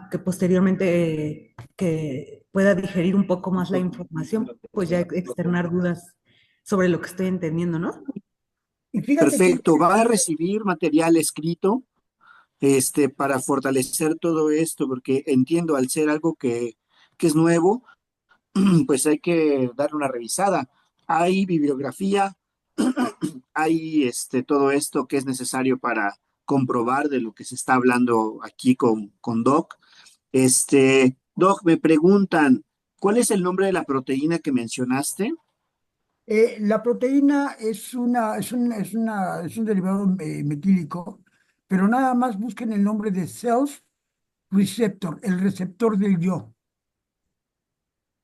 que posteriormente que pueda digerir un poco más la información, pues ya externar dudas sobre lo que estoy entendiendo, ¿no? Y fíjate que Perfecto, va a recibir material escrito, para fortalecer todo esto, porque entiendo al ser algo que es nuevo, pues hay que darle una revisada. Hay bibliografía, hay todo esto que es necesario para comprobar de lo que se está hablando aquí con Doc. Doc, me preguntan, ¿cuál es el nombre de la proteína que mencionaste? la proteína es un derivado metílico, pero nada más busquen el nombre de self receptor, el receptor del yo.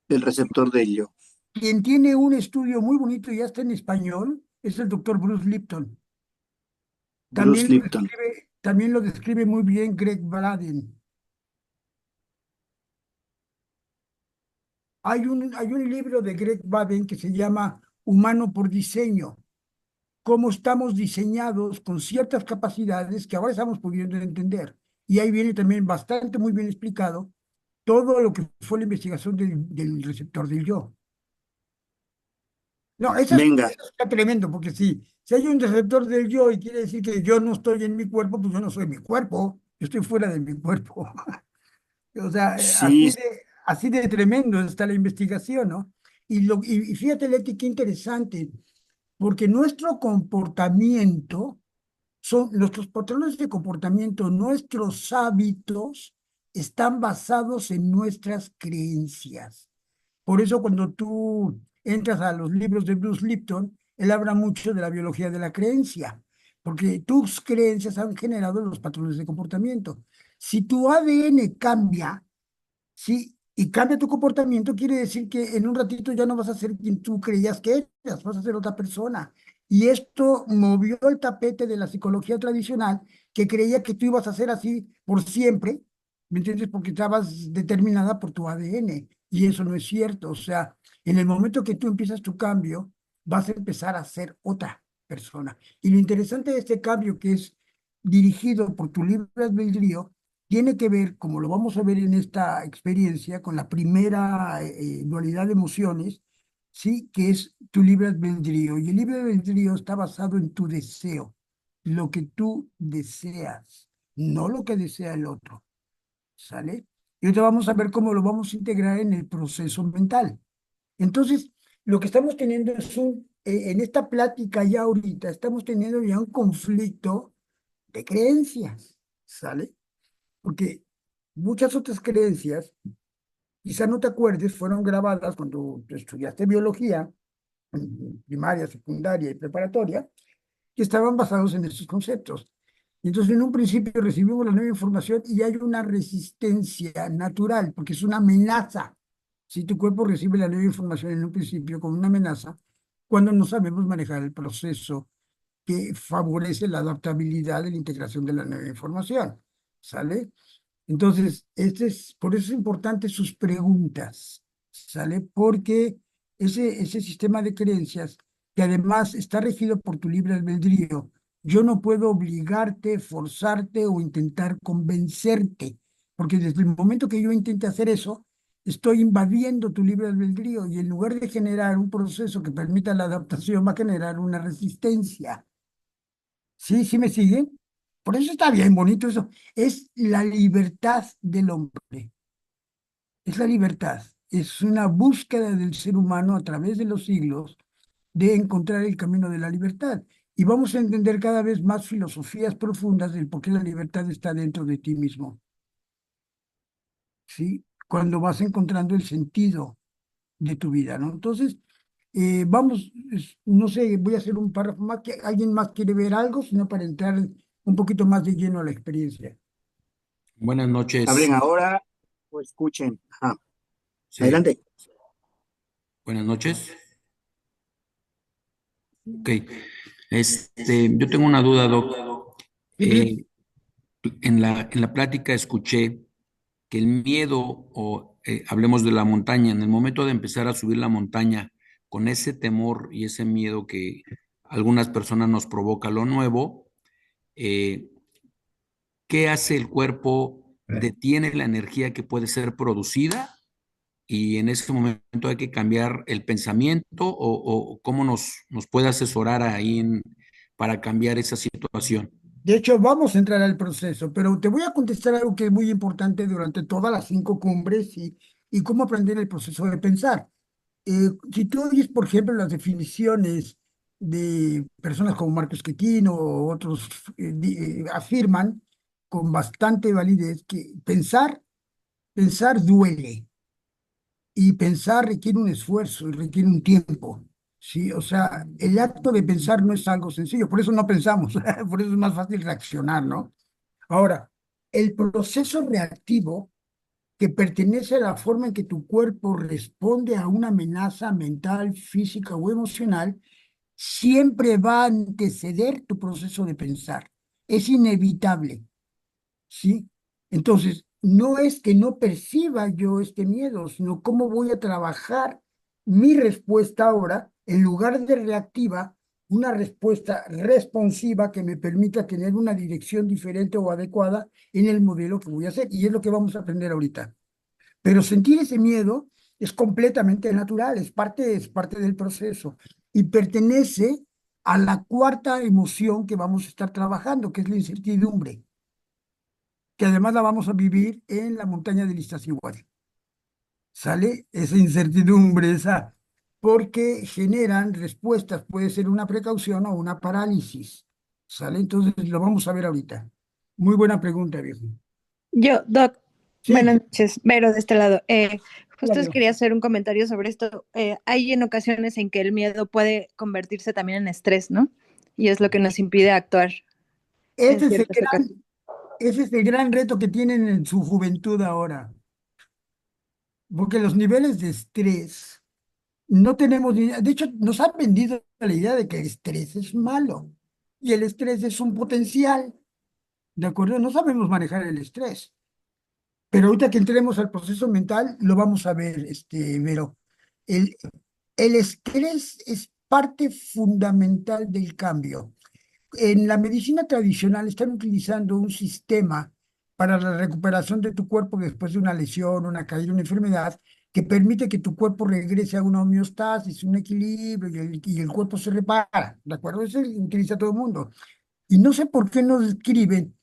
El receptor de helio. Quien tiene un estudio muy bonito y ya está en español es el doctor Bruce Lipton. Bruce Lipton. También lo describe muy bien Greg Braden. Hay un libro de Greg Braden que se llama Humano por Diseño. cómo estamos diseñados con ciertas capacidades que ahora estamos pudiendo entender. Y ahí viene también bastante muy bien explicado todo lo que fue la investigación del receptor del yo. No, Venga, eso está tremendo, porque si hay un receptor del yo y quiere decir que yo no estoy en mi cuerpo, pues yo no soy mi cuerpo, yo estoy fuera de mi cuerpo. O sea, sí, así de tremendo está la investigación, ¿no? Y fíjate, Leti, qué interesante, porque nuestro comportamiento, nuestros patrones de comportamiento, nuestros hábitos, están basados en nuestras creencias. Por eso cuando tú entras a los libros de Bruce Lipton, él habla mucho de la biología de la creencia, porque tus creencias han generado los patrones de comportamiento. Si tu ADN cambia, sí, y cambia tu comportamiento, quiere decir que en un ratito ya no vas a ser quien tú creías que eras, vas a ser otra persona. Y esto movió el tapete de la psicología tradicional, que creía que tú ibas a ser así por siempre, ¿me entiendes? Porque estabas determinada por tu ADN, y eso no es cierto. O sea, en el momento que tú empiezas tu cambio, vas a empezar a ser otra persona. Y lo interesante de este cambio, que es dirigido por tu libre albedrío, tiene que ver, como lo vamos a ver en esta experiencia, con la primera dualidad de emociones, ¿sí? Que es tu libre albedrío. Y el libre albedrío está basado en tu deseo, lo que tú deseas, no lo que desea el otro, ¿sale? Y ahorita vamos a ver cómo lo vamos a integrar en el proceso mental. Entonces, lo que estamos teniendo es en esta plática ya ahorita, estamos teniendo ya un conflicto de creencias, ¿sale? Porque muchas otras creencias, quizá no te acuerdes, fueron grabadas cuando tú estudiaste biología, en primaria, secundaria y preparatoria, que estaban basados en estos conceptos. Y entonces, en un principio recibimos la nueva información y hay una resistencia natural, porque es una amenaza. Si tu cuerpo recibe la nueva información en un principio como una amenaza, cuando no sabemos manejar el proceso que favorece la adaptabilidad de la integración de la nueva información, ¿sale? Entonces, por eso es importante sus preguntas, ¿sale? Porque ese sistema de creencias, que además está regido por tu libre albedrío, yo no puedo obligarte, forzarte o intentar convencerte, porque desde el momento que yo intente hacer eso, estoy invadiendo tu libre albedrío y en lugar de generar un proceso que permita la adaptación, va a generar una resistencia. ¿Sí? ¿Sí me siguen? Por eso está bien bonito eso. Es la libertad del hombre. Es la libertad. Es una búsqueda del ser humano a través de los siglos de encontrar el camino de la libertad. Y vamos a entender cada vez más filosofías profundas del por qué la libertad está dentro de ti mismo. ¿Sí? Cuando vas encontrando el sentido de tu vida, ¿no? Entonces, vamos, no sé, voy a hacer un párrafo más. ¿Alguien más quiere ver algo? Sino para entrar un poquito más de lleno a la experiencia. Buenas noches. hablen ahora o escuchen. Ajá. Sí, Adelante. buenas noches. Ok. Yo tengo una duda, Doc. Sí, En la plática escuché que el miedo, o hablemos de la montaña, en el momento de empezar a subir la montaña, con ese temor y ese miedo que algunas personas nos provoca lo nuevo, eh, ¿qué hace el cuerpo? Detiene la energía que puede ser producida y en ese momento hay que cambiar el pensamiento o cómo nos puede asesorar ahí para cambiar esa situación. de hecho, vamos a entrar al proceso, pero te voy a contestar algo que es muy importante durante todas las 5 cumbres y cómo aprender el proceso de pensar. Si tú oyes, por ejemplo, las definiciones de personas como Marcos Quetino o otros, afirman con bastante validez que pensar duele y pensar requiere un esfuerzo y requiere un tiempo. Sí, o sea, el acto de pensar no es algo sencillo, por eso no pensamos, por eso es más fácil reaccionar, ¿no? Ahora, el proceso reactivo que pertenece a la forma en que tu cuerpo responde a una amenaza mental, física o emocional, siempre va a anteceder tu proceso de pensar. Es inevitable, ¿sí? Entonces, no es que no perciba yo este miedo, sino cómo voy a trabajar mi respuesta ahora, en lugar de reactiva, una respuesta responsiva que me permita tener una dirección diferente o adecuada en el modelo que voy a hacer. Y es lo que vamos a aprender ahorita. Pero sentir ese miedo es completamente natural, es parte del proceso y pertenece a la cuarta emoción que vamos a estar trabajando, que es la incertidumbre, que además la vamos a vivir en la montaña del Iztaccíhuatl. ¿Sale? Esa incertidumbre, porque generan respuestas, puede ser una precaución o una parálisis. ¿Sale? Entonces lo vamos a ver ahorita. Muy buena pregunta, viejo. Yo, Doc, Sí, buenas noches, Vero de este lado. hola, Justo Vero. quería hacer un comentario sobre esto. Hay en ocasiones en que el miedo puede convertirse también en estrés, ¿no? Y es lo que nos impide actuar en Ese es el ciertas ocasiones. ese es el gran reto que tienen en su juventud ahora, porque los niveles de estrés no tenemos ni idea. De hecho, nos han vendido la idea de que el estrés es malo y el estrés es un potencial, ¿de acuerdo? No sabemos manejar el estrés, pero ahorita que entremos al proceso mental, lo vamos a ver, Vero. El, el estrés es parte fundamental del cambio. En la medicina tradicional están utilizando un sistema para la recuperación de tu cuerpo después de una lesión, una caída, una enfermedad, que permite que tu cuerpo regrese a una homeostasis, un equilibrio y el cuerpo se repara. ¿De acuerdo? Eso lo utiliza todo el mundo. Y no sé por qué nos describen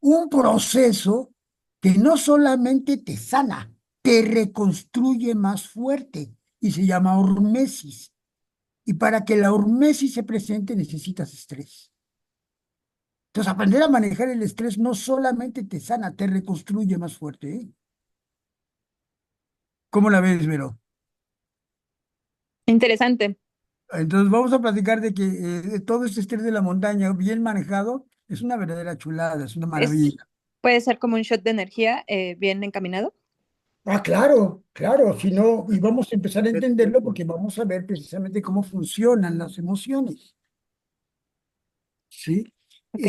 un proceso que no solamente te sana, te reconstruye más fuerte y se llama hormesis. Y para que la hormesis se presente necesitas estrés. Entonces, aprender a manejar el estrés no solamente te sana, te reconstruye más fuerte, ¿eh? ¿Cómo la ves, Vero? Interesante. Entonces, vamos a platicar de que todo este estrés de la montaña, bien manejado, es una verdadera chulada, es una maravilla. Puede ser como un shot de energía bien encaminado. Ah, claro, claro, si no, y vamos a empezar a entenderlo porque vamos a ver precisamente cómo funcionan las emociones, ¿sí? Ok.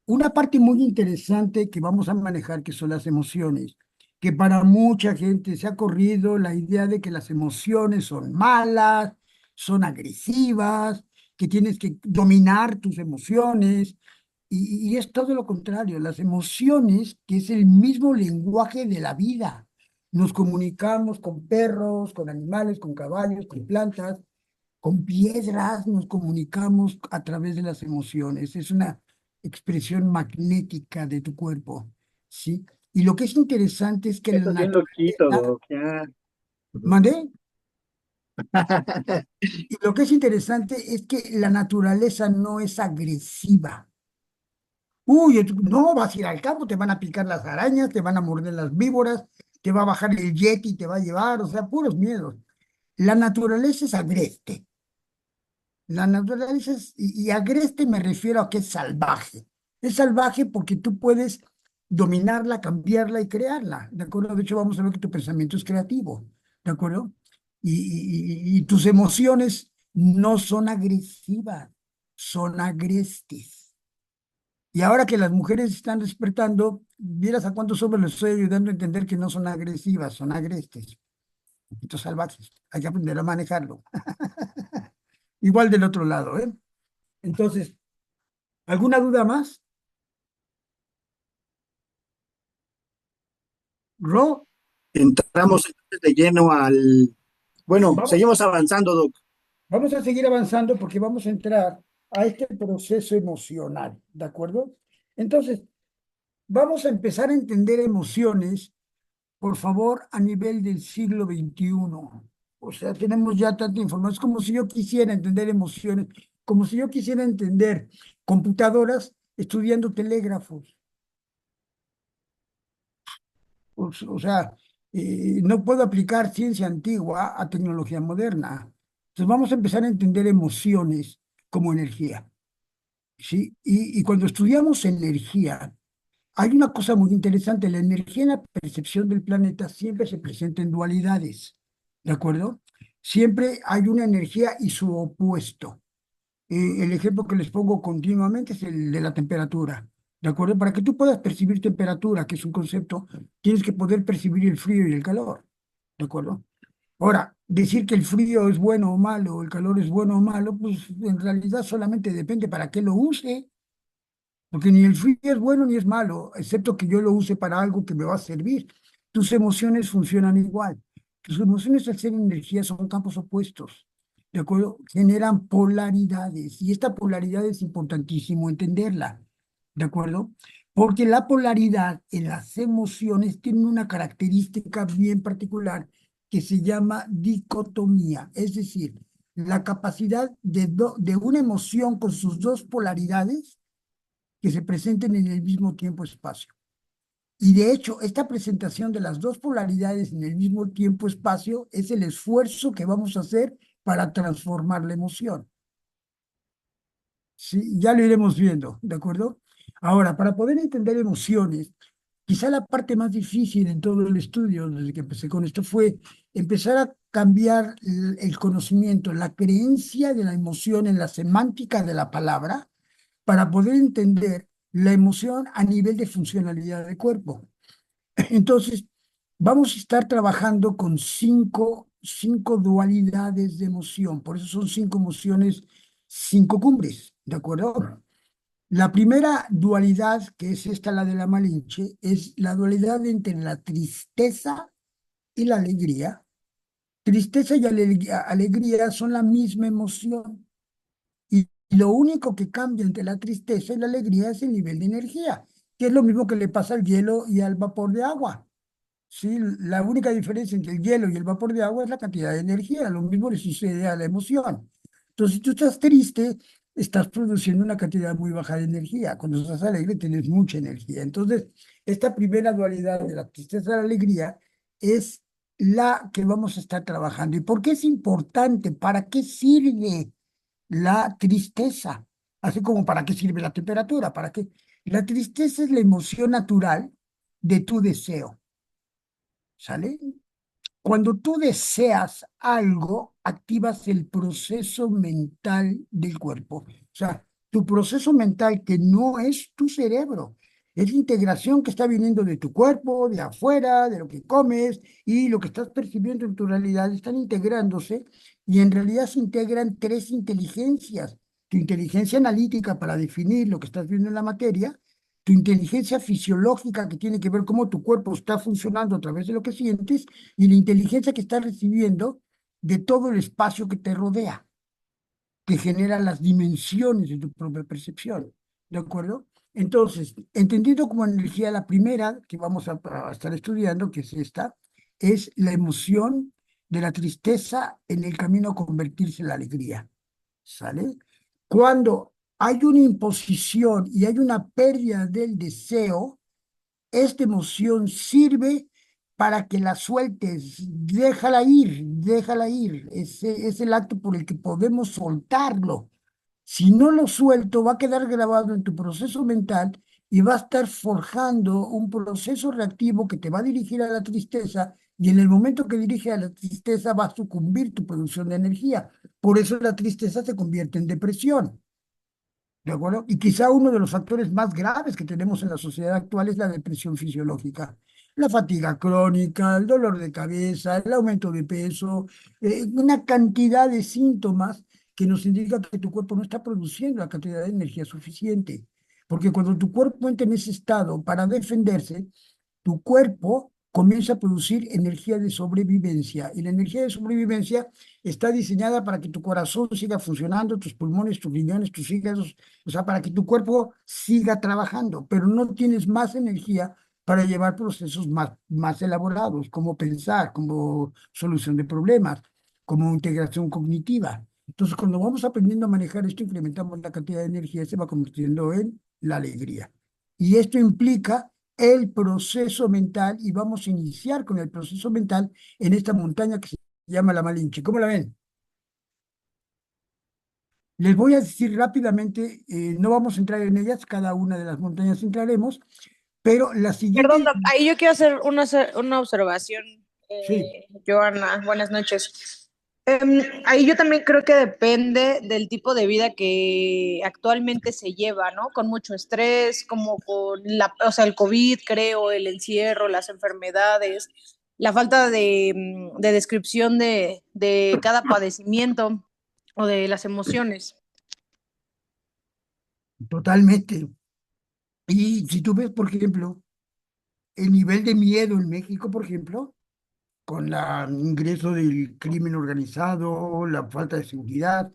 Una parte muy interesante que vamos a manejar, que son las emociones, que para mucha gente se ha corrido la idea de que las emociones son malas, son agresivas, que tienes que dominar tus emociones, y es todo lo contrario, las emociones, que es el mismo lenguaje de la vida. Nos comunicamos con perros, con animales, con caballos, con plantas, con piedras, nos comunicamos a través de las emociones. Es una expresión magnética de tu cuerpo, ¿sí? Y lo que es interesante es que la Estás bien loquito, naturaleza... Doc, ya. ¿Mandé? Y lo que es interesante es que la naturaleza no es agresiva. Uy, no, vas a ir al campo, te van a picar las arañas, te van a morder las víboras, te va a bajar el yeti, te va a llevar, o sea, puros miedos. La naturaleza es agreste. La naturaleza es, y agreste me refiero a que es salvaje. Es salvaje porque tú puedes dominarla, cambiarla y crearla, ¿de acuerdo? De hecho, vamos a ver que tu pensamiento es creativo, ¿de acuerdo? Y tus emociones no son agresivas, son agrestes. Y ahora que las mujeres están despertando, vieras a cuántos hombres les estoy ayudando a entender que no son agresivas, son agrestes, un poquito salvajes. Hay que aprender a manejarlo. Igual del otro lado, ¿eh? Entonces, ¿alguna duda más? Ro, Entramos entonces de lleno al... Bueno, vamos, seguimos avanzando, Doc. vamos a seguir avanzando porque vamos a entrar a este proceso emocional, ¿de acuerdo? Entonces, vamos a empezar a entender emociones, por favor, a nivel del siglo XXI. O sea, tenemos ya tanta información. Es como si yo quisiera entender emociones, como si yo quisiera entender computadoras estudiando telégrafos. O sea, no puedo aplicar ciencia antigua a tecnología moderna. Entonces vamos a empezar a entender emociones como energía, ¿sí? Y cuando estudiamos energía, hay una cosa muy interesante. La energía en la percepción del planeta siempre se presenta en dualidades, ¿de acuerdo? Siempre hay una energía y su opuesto. El ejemplo que les pongo continuamente es el de la temperatura, ¿de acuerdo? Para que tú puedas percibir temperatura, que es un concepto, tienes que poder percibir el frío y el calor, ¿de acuerdo? Ahora, decir que el frío es bueno o malo, el calor es bueno o malo, pues en realidad solamente depende para qué lo use, porque ni el frío es bueno ni es malo, excepto que yo lo use para algo que me va a servir. Tus emociones funcionan igual. Tus emociones al ser energía son campos opuestos, ¿de acuerdo? Generan polaridades y esta polaridad es importantísimo entenderla, ¿de acuerdo? Porque la polaridad en las emociones tiene una característica bien particular que se llama dicotomía, es decir, la capacidad de una emoción con sus dos polaridades que se presenten en el mismo tiempo-espacio. Y de hecho, esta presentación de las dos polaridades en el mismo tiempo-espacio es el esfuerzo que vamos a hacer para transformar la emoción. Sí, ya lo iremos viendo, ¿de acuerdo? Ahora, para poder entender emociones, quizá la parte más difícil en todo el estudio, desde que empecé con esto, fue empezar a cambiar el conocimiento, la creencia de la emoción en la semántica de la palabra, para poder entender la emoción a nivel de funcionalidad del cuerpo. Entonces, vamos a estar trabajando con cinco dualidades de emoción, por eso son cinco emociones, cinco cumbres, ¿de acuerdo? La primera dualidad, que es esta, la de la Malinche, es la dualidad entre la tristeza y la alegría. Tristeza y alegría son la misma emoción. Y lo único que cambia entre la tristeza y la alegría es el nivel de energía, que es lo mismo que le pasa al hielo y al vapor de agua. Sí, la única diferencia entre el hielo y el vapor de agua es la cantidad de energía. Lo mismo le sucede a la emoción. Entonces, si tú estás triste, estás produciendo una cantidad muy baja de energía. Cuando estás alegre, tienes mucha energía. Entonces, esta primera dualidad de la tristeza y la alegría es la que vamos a estar trabajando. ¿Y por qué es importante? ¿Para qué sirve la tristeza? Así como para qué sirve la temperatura, para qué. La tristeza es la emoción natural de tu deseo, ¿sale? Cuando tú deseas algo, activas el proceso mental del cuerpo. O sea, tu proceso mental que no es tu cerebro, es la integración que está viniendo de tu cuerpo, de afuera, de lo que comes y lo que estás percibiendo en tu realidad, están integrándose y en realidad se integran tres inteligencias. Tu inteligencia analítica para definir lo que estás viendo en la materia, tu inteligencia fisiológica que tiene que ver cómo tu cuerpo está funcionando a través de lo que sientes y la inteligencia que estás recibiendo de todo el espacio que te rodea, que genera las dimensiones de tu propia percepción. ¿De acuerdo? Entonces, entendido como energía, la primera que vamos a estar estudiando, que es esta, es la emoción de la tristeza en el camino a convertirse en la alegría. ¿Sale? Cuando hay una imposición y hay una pérdida del deseo, esta emoción sirve para que la sueltes, déjala ir, déjala ir. Ese es el acto por el que podemos soltarlo. Si no lo suelto, va a quedar grabado en tu proceso mental y va a estar forjando un proceso reactivo que te va a dirigir a la tristeza y en el momento que dirige a la tristeza va a sucumbir tu producción de energía. Por eso la tristeza se convierte en depresión. ¿De acuerdo? Y quizá uno de los factores más graves que tenemos en la sociedad actual es la depresión fisiológica. La fatiga crónica, el dolor de cabeza, el aumento de peso, una cantidad de síntomas que nos indica que tu cuerpo no está produciendo la cantidad de energía suficiente. Porque cuando tu cuerpo entra en ese estado para defenderse, tu cuerpo comienza a producir energía de sobrevivencia. Y la energía de sobrevivencia está diseñada para que tu corazón siga funcionando, tus pulmones, tus riñones, tus hígados, o sea, para que tu cuerpo siga trabajando, pero no tienes más energía para llevar procesos más elaborados, como pensar, como solución de problemas, como integración cognitiva. Entonces, cuando vamos aprendiendo a manejar esto, incrementamos la cantidad de energía y se va convirtiendo en la alegría. Y esto implica el proceso mental y vamos a iniciar con el proceso mental en esta montaña que se llama la Malinche. ¿Cómo la ven? Les voy a decir rápidamente, no vamos a entrar en ellas, cada una de las montañas entraremos, pero la siguiente... Perdón, Doc, ahí yo quiero hacer una observación, Sí, Joana, buenas noches. Ahí yo también creo que depende del tipo de vida que actualmente se lleva, ¿no? Con mucho estrés, como con o sea, el COVID, creo, el encierro, las enfermedades. la falta de descripción de cada padecimiento o de las emociones. Totalmente. Y si tú ves, por ejemplo, el nivel de miedo en México, por ejemplo, con el ingreso del crimen organizado, la falta de seguridad,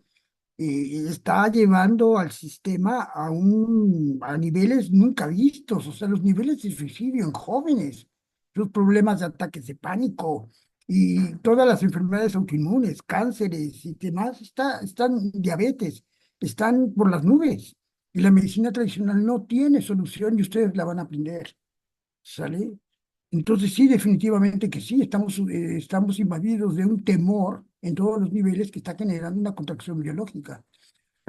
está llevando al sistema a niveles nunca vistos, o sea, los niveles de suicidio en jóvenes, los problemas de ataques de pánico y todas las enfermedades autoinmunes, cánceres y demás, están diabetes, están por las nubes. Y la medicina tradicional no tiene solución y ustedes la van a aprender. ¿Sale? Entonces sí, definitivamente que sí, estamos invadidos de un temor en todos los niveles que está generando una contracción biológica.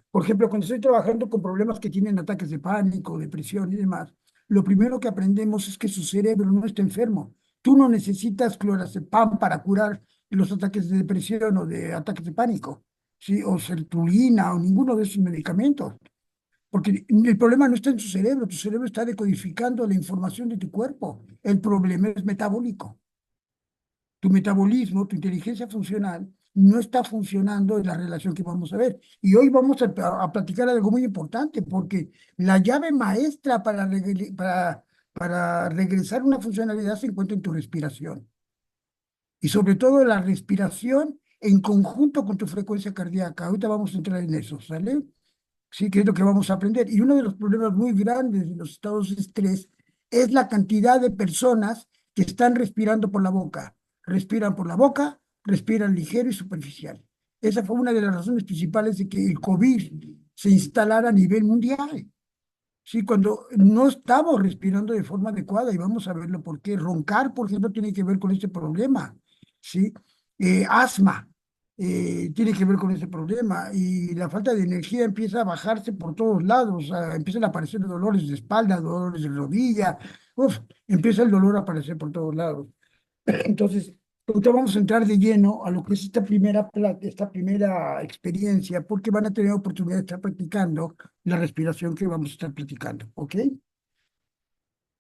Por ejemplo, cuando estoy trabajando con problemas que tienen ataques de pánico, depresión y demás, lo primero que aprendemos es que su cerebro no está enfermo. Tú no necesitas clorazepam para curar los ataques de depresión o de ataques de pánico, ¿sí? O sertralina o ninguno de esos medicamentos. Porque el problema no está en tu cerebro está decodificando la información de tu cuerpo. El problema es metabólico. Tu metabolismo, tu inteligencia funcional, no está funcionando en la relación que vamos a ver. Y hoy vamos a platicar algo muy importante, porque la llave maestra para regresar una funcionalidad se encuentra en tu respiración. Y sobre todo la respiración en conjunto con tu frecuencia cardíaca. Ahorita vamos a entrar en eso, ¿sale? Sí, que es lo que vamos a aprender. Y uno de los problemas muy grandes de los estados de estrés es la cantidad de personas que están respirando por la boca. Respiran por la boca, respiran ligero y superficial. Esa fue una de las razones principales de que el COVID se instalara a nivel mundial. Sí, cuando no estamos respirando de forma adecuada, y vamos a verlo por qué. Roncar, por ejemplo, tiene que ver con este problema. ¿Sí? Asma tiene que ver con ese problema. Y la falta de energía empieza a bajarse por todos lados. Empiezan a aparecer dolores de espalda, dolores de rodilla. Uf, empieza el dolor a aparecer por todos lados. Entonces, ahorita vamos a entrar de lleno a lo que es esta primera experiencia, porque van a tener oportunidad de estar practicando la respiración que vamos a estar practicando, ¿ok?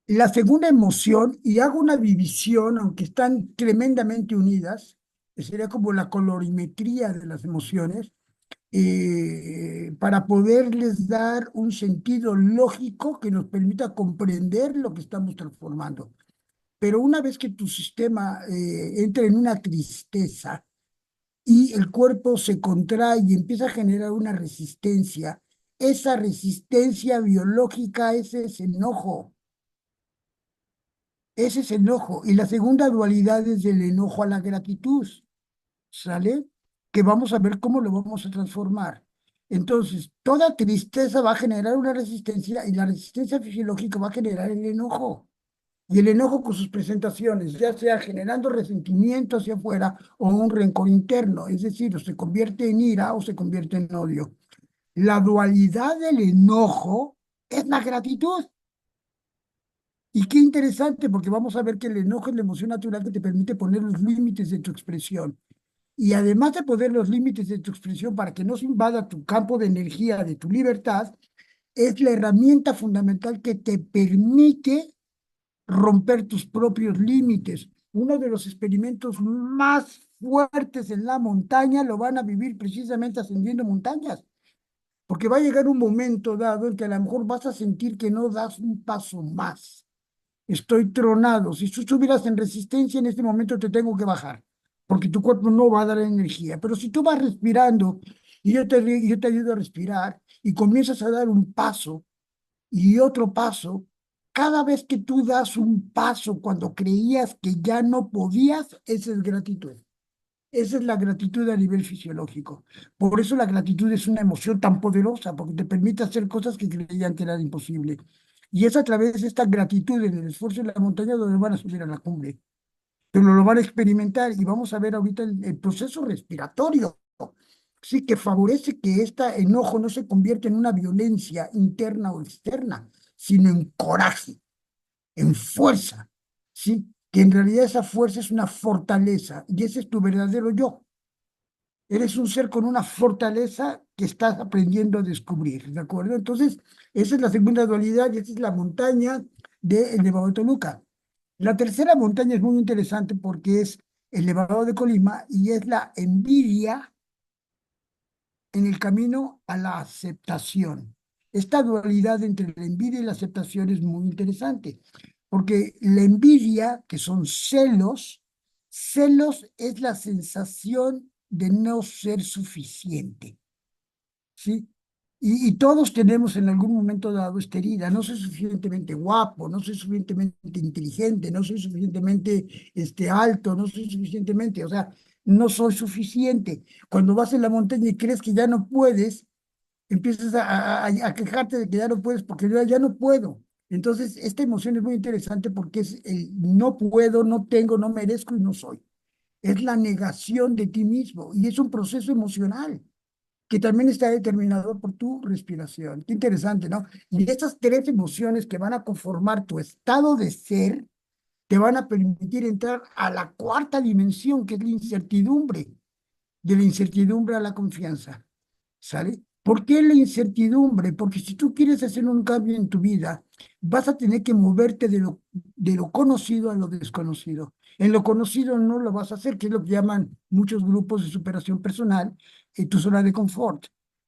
La segunda emoción, y hago una división, aunque están tremendamente unidas, que sería como la colorimetría de las emociones, para poderles dar un sentido lógico que nos permita comprender lo que estamos transformando. Pero una vez que tu sistema entra en una tristeza y el cuerpo se contrae y empieza a generar una resistencia, esa resistencia biológica, ese es enojo. Ese es enojo. Y la segunda dualidad es del enojo a la gratitud, ¿sale? Que vamos a ver cómo lo vamos a transformar. Entonces, toda tristeza va a generar una resistencia y la resistencia fisiológica va a generar el enojo. Y el enojo con sus presentaciones, ya sea generando resentimiento hacia afuera o un rencor interno, es decir, o se convierte en ira o se convierte en odio. La dualidad del enojo es la gratitud. Y qué interesante, porque vamos a ver que el enojo es la emoción natural que te permite poner los límites de tu expresión. Y además de poner los límites de tu expresión para que no se invada tu campo de energía, de tu libertad, es la herramienta fundamental que te permite romper tus propios límites. Uno de los experimentos más fuertes en la montaña lo van a vivir precisamente ascendiendo montañas, porque va a llegar un momento dado en que a lo mejor vas a sentir que no das un paso más. Estoy tronado. Si tú estuvieras en resistencia, en este momento te tengo que bajar, porque tu cuerpo no va a dar energía. Pero si tú vas respirando y yo te ayudo a respirar y comienzas a dar un paso y otro paso, cada vez que tú das un paso cuando creías que ya no podías, esa es gratitud. Esa es la gratitud a nivel fisiológico. Por eso la gratitud es una emoción tan poderosa, porque te permite hacer cosas que creían que eran imposibles. Y es a través de esta gratitud en el esfuerzo de la montaña donde van a subir a la cumbre. Pero lo van a experimentar y vamos a ver ahorita el proceso respiratorio. Sí, que favorece que este enojo no se convierta en una violencia interna o externa, sino en coraje, en fuerza, ¿sí? Que en realidad esa fuerza es una fortaleza y ese es tu verdadero yo. Eres un ser con una fortaleza que estás aprendiendo a descubrir, ¿de acuerdo? Entonces, esa es la segunda dualidad y esa es la montaña de Nevado de Toluca. La tercera montaña es muy interesante porque es el Nevado de Colima y es la envidia en el camino a la aceptación. Esta dualidad entre la envidia y la aceptación es muy interesante, porque la envidia, que son celos, celos es la sensación de no ser suficiente, ¿sí? Y todos tenemos en algún momento dado esta herida, no soy suficientemente guapo, no soy suficientemente inteligente, no soy suficientemente alto, no soy suficientemente, o sea, no soy suficiente. Cuando vas en la montaña y crees que ya no puedes, empiezas a quejarte de que ya no puedes porque yo ya no puedo. Entonces, esta emoción es muy interesante porque es el no puedo, no tengo, no merezco y no soy. Es la negación de ti mismo y es un proceso emocional que también está determinado por tu respiración. Qué interesante, ¿no? Y estas tres emociones que van a conformar tu estado de ser te van a permitir entrar a la cuarta dimensión, que es la incertidumbre, de la incertidumbre a la confianza. ¿Sale? ¿Por qué la incertidumbre? Porque si tú quieres hacer un cambio en tu vida, vas a tener que moverte de lo conocido a lo desconocido. En lo conocido no lo vas a hacer, que es lo que llaman muchos grupos de superación personal, tu zona de confort.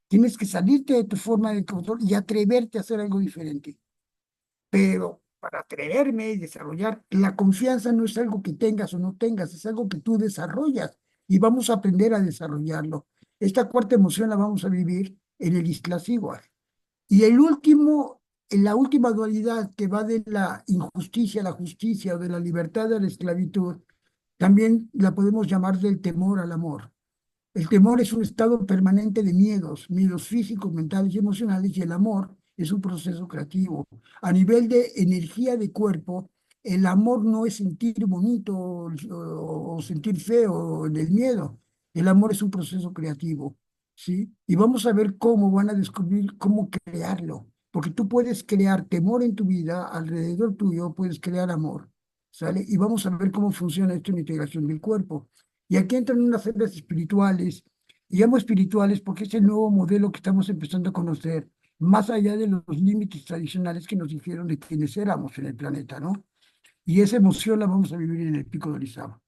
Tienes que salirte de tu forma de confort y atreverte a hacer algo diferente. Pero para atreverme y desarrollar, la confianza no es algo que tengas o no tengas, es algo que tú desarrollas y vamos a aprender a desarrollarlo. Esta cuarta emoción la vamos a vivir en el Iztaccíhuatl. Y la última dualidad que va de la injusticia a la justicia o de la libertad a la esclavitud, también la podemos llamar del temor al amor. El temor es un estado permanente de miedos, miedos físicos, mentales y emocionales, y el amor es un proceso creativo. A nivel de energía de cuerpo, el amor no es sentir bonito o sentir feo en el miedo. El amor es un proceso creativo, ¿sí? Y vamos a ver cómo van a descubrir cómo crearlo. Porque tú puedes crear temor en tu vida, alrededor tuyo puedes crear amor, ¿sale? Y vamos a ver cómo funciona esto en la integración del cuerpo. Y aquí entran unas áreas espirituales, y llamo espirituales porque es el nuevo modelo que estamos empezando a conocer, más allá de los límites tradicionales que nos dijeron de quienes éramos en el planeta, ¿no? Y esa emoción la vamos a vivir en el Pico de Orizaba.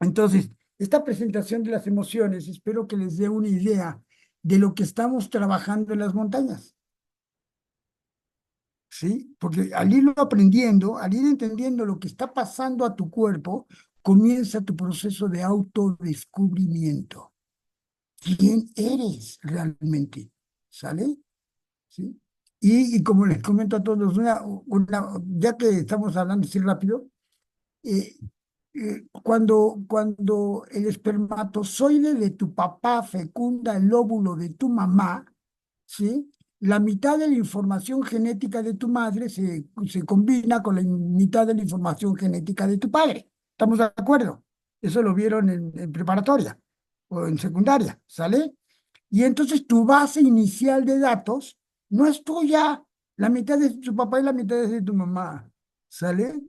Entonces, esta presentación de las emociones, espero que les dé una idea de lo que estamos trabajando en las montañas, ¿sí? Porque al irlo aprendiendo, al ir entendiendo lo que está pasando a tu cuerpo, comienza tu proceso de autodescubrimiento. ¿Quién eres realmente? ¿Sale? ¿Sí? Y como les comento a todos, ya que estamos hablando así rápido, eh, cuando el espermatozoide de tu papá fecunda el óvulo de tu mamá, ¿sí? La mitad de la información genética de tu madre se combina con la mitad de la información genética de tu padre. ¿Estamos de acuerdo? Eso lo vieron en preparatoria o en secundaria, ¿sale? Y entonces tu base inicial de datos no es tuya. La mitad es de tu papá y la mitad es de tu mamá, ¿sale?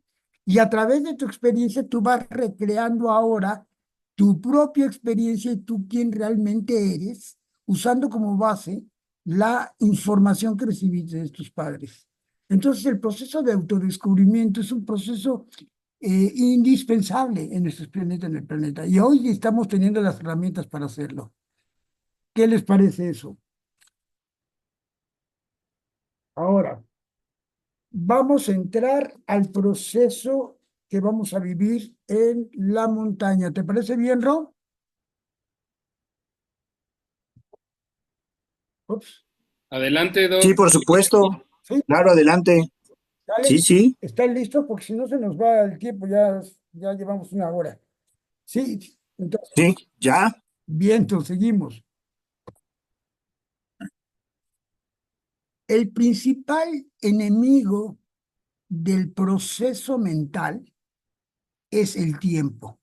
Y a través de tu experiencia tú vas recreando ahora tu propia experiencia y tú quién realmente eres, usando como base la información que recibiste de tus padres. Entonces el proceso de autodescubrimiento es un proceso indispensable en nuestro planeta, en el planeta. Y hoy estamos teniendo las herramientas para hacerlo. ¿Qué les parece eso? Ahora, vamos a entrar al proceso que vamos a vivir en la montaña. ¿Te parece bien, Ro? Ups. Adelante, Sí, Doc. por supuesto. ¿Sí? Claro, adelante. Sí, ¿Sale? sí, ¿Están listos? Porque si no se nos va el tiempo, ya llevamos una hora. Sí, entonces, sí, ya. bien, entonces seguimos. El principal enemigo del proceso mental es el tiempo.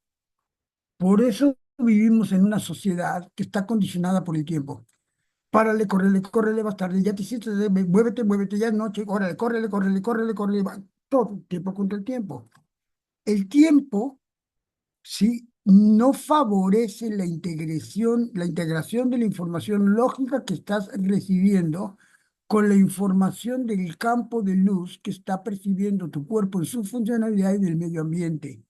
Por eso vivimos en una sociedad que está condicionada por el tiempo. Párale, córrele, vas tarde, ya te hiciste, muévete, muévete, ya es noche, órale, córrele, va todo el tiempo contra el tiempo. El tiempo, sí, no favorece la integración de la información lógica que estás recibiendo con la información del campo de luz que está percibiendo tu cuerpo en su funcionalidad y del medio ambiente.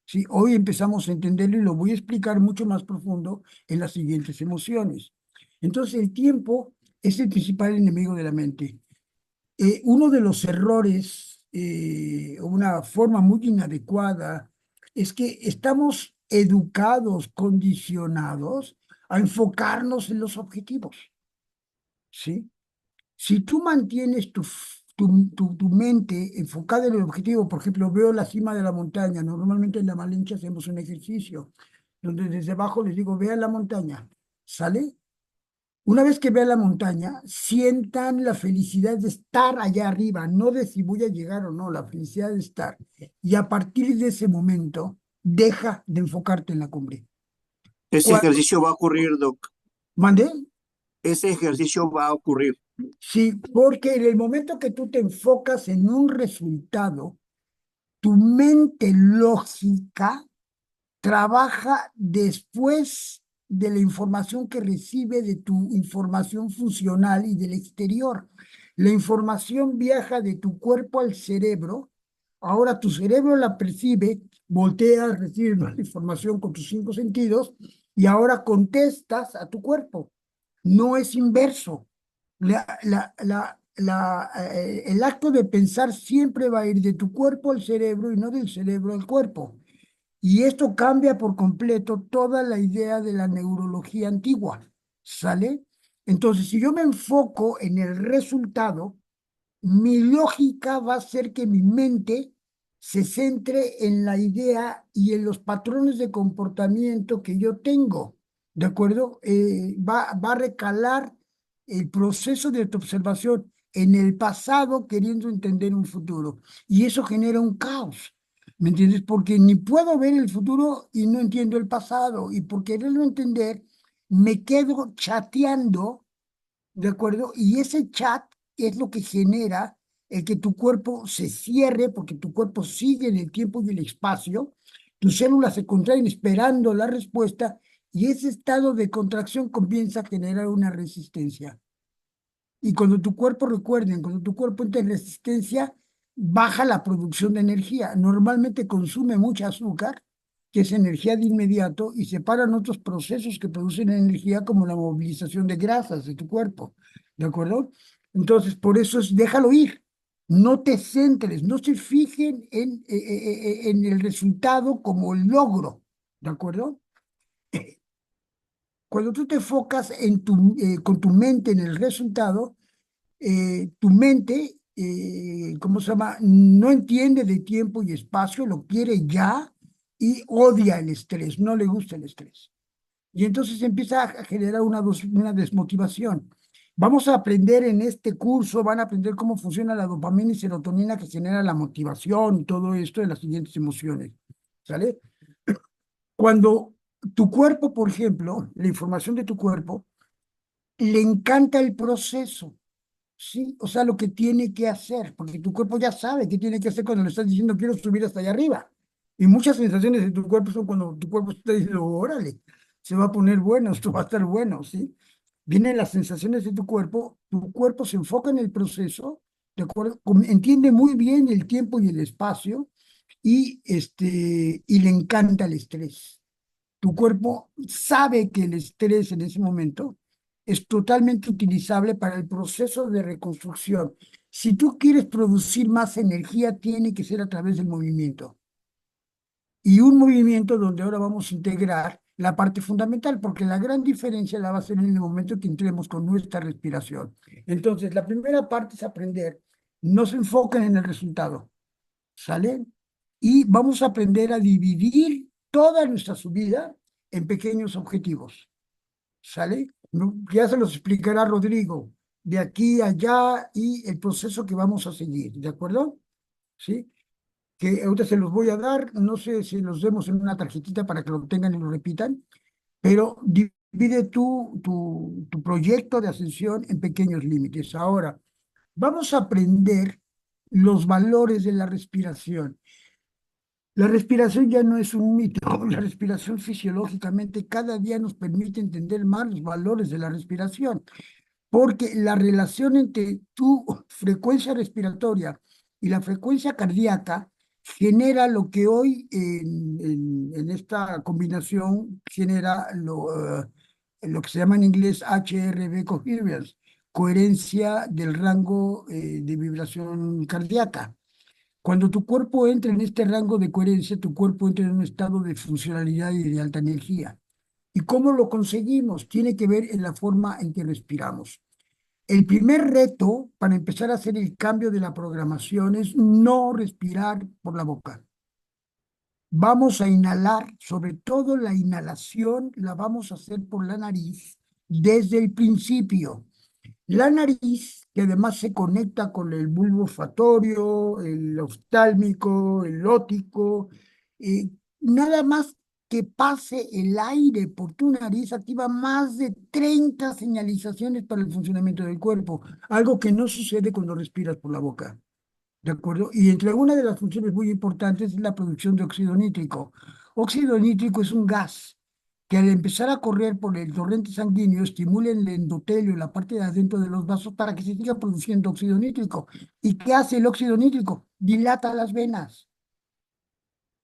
Sí, hoy empezamos a entenderlo y lo voy a explicar mucho más profundo en las siguientes emociones. Entonces, el tiempo es el principal enemigo de la mente. Uno de los errores, o una forma muy inadecuada, es que estamos educados, condicionados a enfocarnos en los objetivos, ¿sí? Si tú mantienes tu mente enfocada en el objetivo, por ejemplo, veo la cima de la montaña, normalmente en la Malinche hacemos un ejercicio, donde desde abajo les digo, vean la montaña, ¿sale? Una vez que vean la montaña, sientan la felicidad de estar allá arriba, no de si voy a llegar o no, la felicidad de estar. Y a partir de ese momento, deja de enfocarte en la cumbre. Ese Cuando, ejercicio va a ocurrir, Doc. ¿Mandé? Ese ejercicio va a ocurrir. Sí, porque en el momento que tú te enfocas en un resultado, tu mente lógica trabaja después de la información que recibe de tu información funcional y del exterior. La información viaja de tu cuerpo al cerebro. Ahora tu cerebro la percibe, volteas, recibes la información con tus 5 sentidos y ahora contestas a tu cuerpo. No es inverso. El acto de pensar siempre va a ir de tu cuerpo al cerebro y no del cerebro al cuerpo. Y esto cambia por completo toda la idea de la neurología antigua, ¿sale? Entonces, si yo me enfoco en el resultado, mi lógica va a ser que mi mente se centre en la idea y en los patrones de comportamiento que yo tengo, ¿de acuerdo? Va a recalar el proceso de tu observación en el pasado queriendo entender un futuro. Y eso genera un caos, ¿me entiendes? Porque ni puedo ver el futuro y no entiendo el pasado. Y por quererlo entender, me quedo chateando, ¿de acuerdo? Y ese chat es lo que genera el que tu cuerpo se cierre, porque tu cuerpo sigue en el tiempo y el espacio, tus células se contraen esperando la respuesta, y ese estado de contracción comienza a generar una resistencia. Y cuando tu cuerpo, recuerden, cuando tu cuerpo entra en resistencia, baja la producción de energía. Normalmente consume mucha azúcar, que es energía de inmediato, y se paran otros procesos que producen energía, como la movilización de grasas de tu cuerpo. ¿De acuerdo? Entonces, por eso es, déjalo ir. No te centres, no se fijen en el resultado como el logro. ¿De acuerdo? Cuando tú te enfocas con tu mente en el resultado, tu mente, ¿cómo se llama? No entiende de tiempo y espacio, lo quiere ya y odia el estrés, no le gusta el estrés. Y entonces empieza a generar una desmotivación. Vamos a aprender en este curso, van a aprender cómo funciona la dopamina y serotonina que genera la motivación y todo esto de las siguientes emociones. ¿Sale? Cuando tu cuerpo, por ejemplo, la información de tu cuerpo, le encanta el proceso. Sí, o sea, lo que tiene que hacer, porque tu cuerpo ya sabe qué tiene que hacer cuando le estás diciendo quiero subir hasta allá arriba. Y muchas sensaciones de tu cuerpo son cuando tu cuerpo está diciendo, órale, se va a poner bueno, esto va a estar bueno, ¿sí? Vienen las sensaciones de tu cuerpo se enfoca en el proceso, ¿de acuerdo? Entiende muy bien el tiempo y el espacio y le encanta el estrés. Tu cuerpo sabe que el estrés en ese momento es totalmente utilizable para el proceso de reconstrucción. Si tú quieres producir más energía, tiene que ser a través del movimiento. Y un movimiento donde ahora vamos a integrar la parte fundamental, porque la gran diferencia la va a ser en el momento que entremos con nuestra respiración. Entonces, la primera parte es aprender. No se enfoquen en el resultado, ¿sale? Y vamos a aprender a dividir toda nuestra subida en pequeños objetivos, ¿sale? Ya se los explicará Rodrigo, de aquí a allá y el proceso que vamos a seguir, ¿de acuerdo? ¿Sí? Que ahorita se los voy a dar, no sé si los demos en una tarjetita para que lo tengan y lo repitan, pero divide tu proyecto de ascensión en pequeños límites. Ahora, vamos a aprender los valores de la respiración. La respiración ya no es un mito, la respiración fisiológicamente cada día nos permite entender más los valores de la respiración. porque la relación entre tu frecuencia respiratoria y la frecuencia cardíaca genera lo que hoy en esta combinación genera lo que se llama en inglés HRV coherence, coherencia del rango de vibración cardíaca. Cuando tu cuerpo entra en este rango de coherencia, tu cuerpo entra en un estado de funcionalidad y de alta energía. ¿Y cómo lo conseguimos? Tiene que ver en la forma en que respiramos. El primer reto para empezar a hacer el cambio de la programación es no respirar por la boca. Vamos a inhalar, sobre todo la inhalación la vamos a hacer por la nariz desde el principio. La nariz, que además se conecta con el bulbo olfatorio, el oftálmico, el óptico, nada más que pase el aire por tu nariz activa más de 30 señalizaciones para el funcionamiento del cuerpo, algo que no sucede cuando respiras por la boca. ¿De acuerdo? Y entre una de las funciones muy importantes es la producción de óxido nítrico. Óxido nítrico es un gas que al empezar a correr por el torrente sanguíneo estimula el endotelio, la parte de adentro de los vasos, para que se siga produciendo óxido nítrico. ¿Y qué hace el óxido nítrico? Dilata las venas.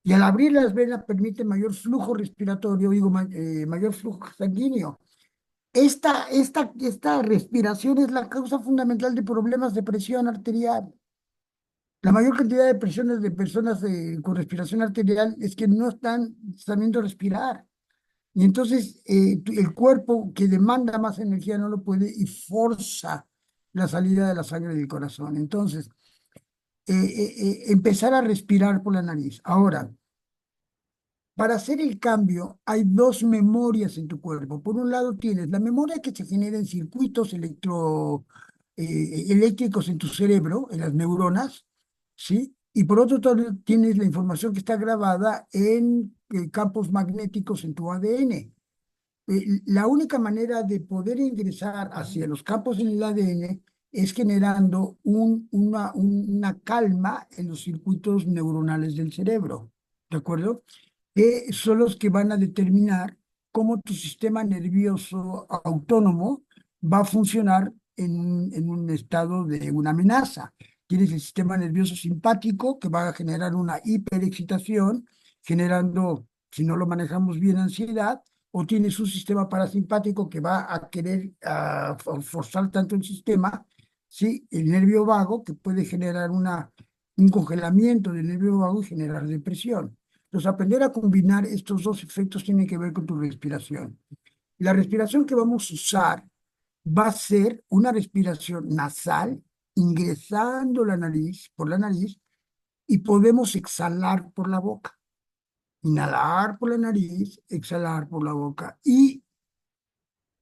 Y al abrir las venas permite mayor flujo respiratorio, digo, mayor flujo sanguíneo. Esta respiración es la causa fundamental de problemas de presión arterial. La mayor cantidad de presiones de personas con respiración arterial es que no están sabiendo respirar. Y entonces el cuerpo que demanda más energía no lo puede y forza la salida de la sangre del corazón. Entonces, empezar a respirar por la nariz. Ahora, para hacer el cambio hay dos memorias en tu cuerpo. Por un lado tienes la memoria que se genera en circuitos eléctricos en tu cerebro, en las neuronas, ¿sí? Y por otro lado tienes la información que está grabada en campos magnéticos en tu ADN. La única manera de poder ingresar hacia los campos en el ADN es generando una calma en los circuitos neuronales del cerebro, ¿de acuerdo? Que son los que van a determinar cómo tu sistema nervioso autónomo va a funcionar en un estado de una amenaza. Tienes el sistema nervioso simpático que va a generar una hiperexcitación, generando, si no lo manejamos bien, ansiedad, o tienes un sistema parasimpático que va a querer forzar tanto el sistema, ¿sí? El nervio vago, que puede generar un congelamiento del nervio vago y generar depresión. Entonces, aprender a combinar estos dos efectos tiene que ver con tu respiración. La respiración que vamos a usar va a ser una respiración nasal, ingresando la nariz, por la nariz, y podemos exhalar por la boca. Inhalar por la nariz, exhalar por la boca y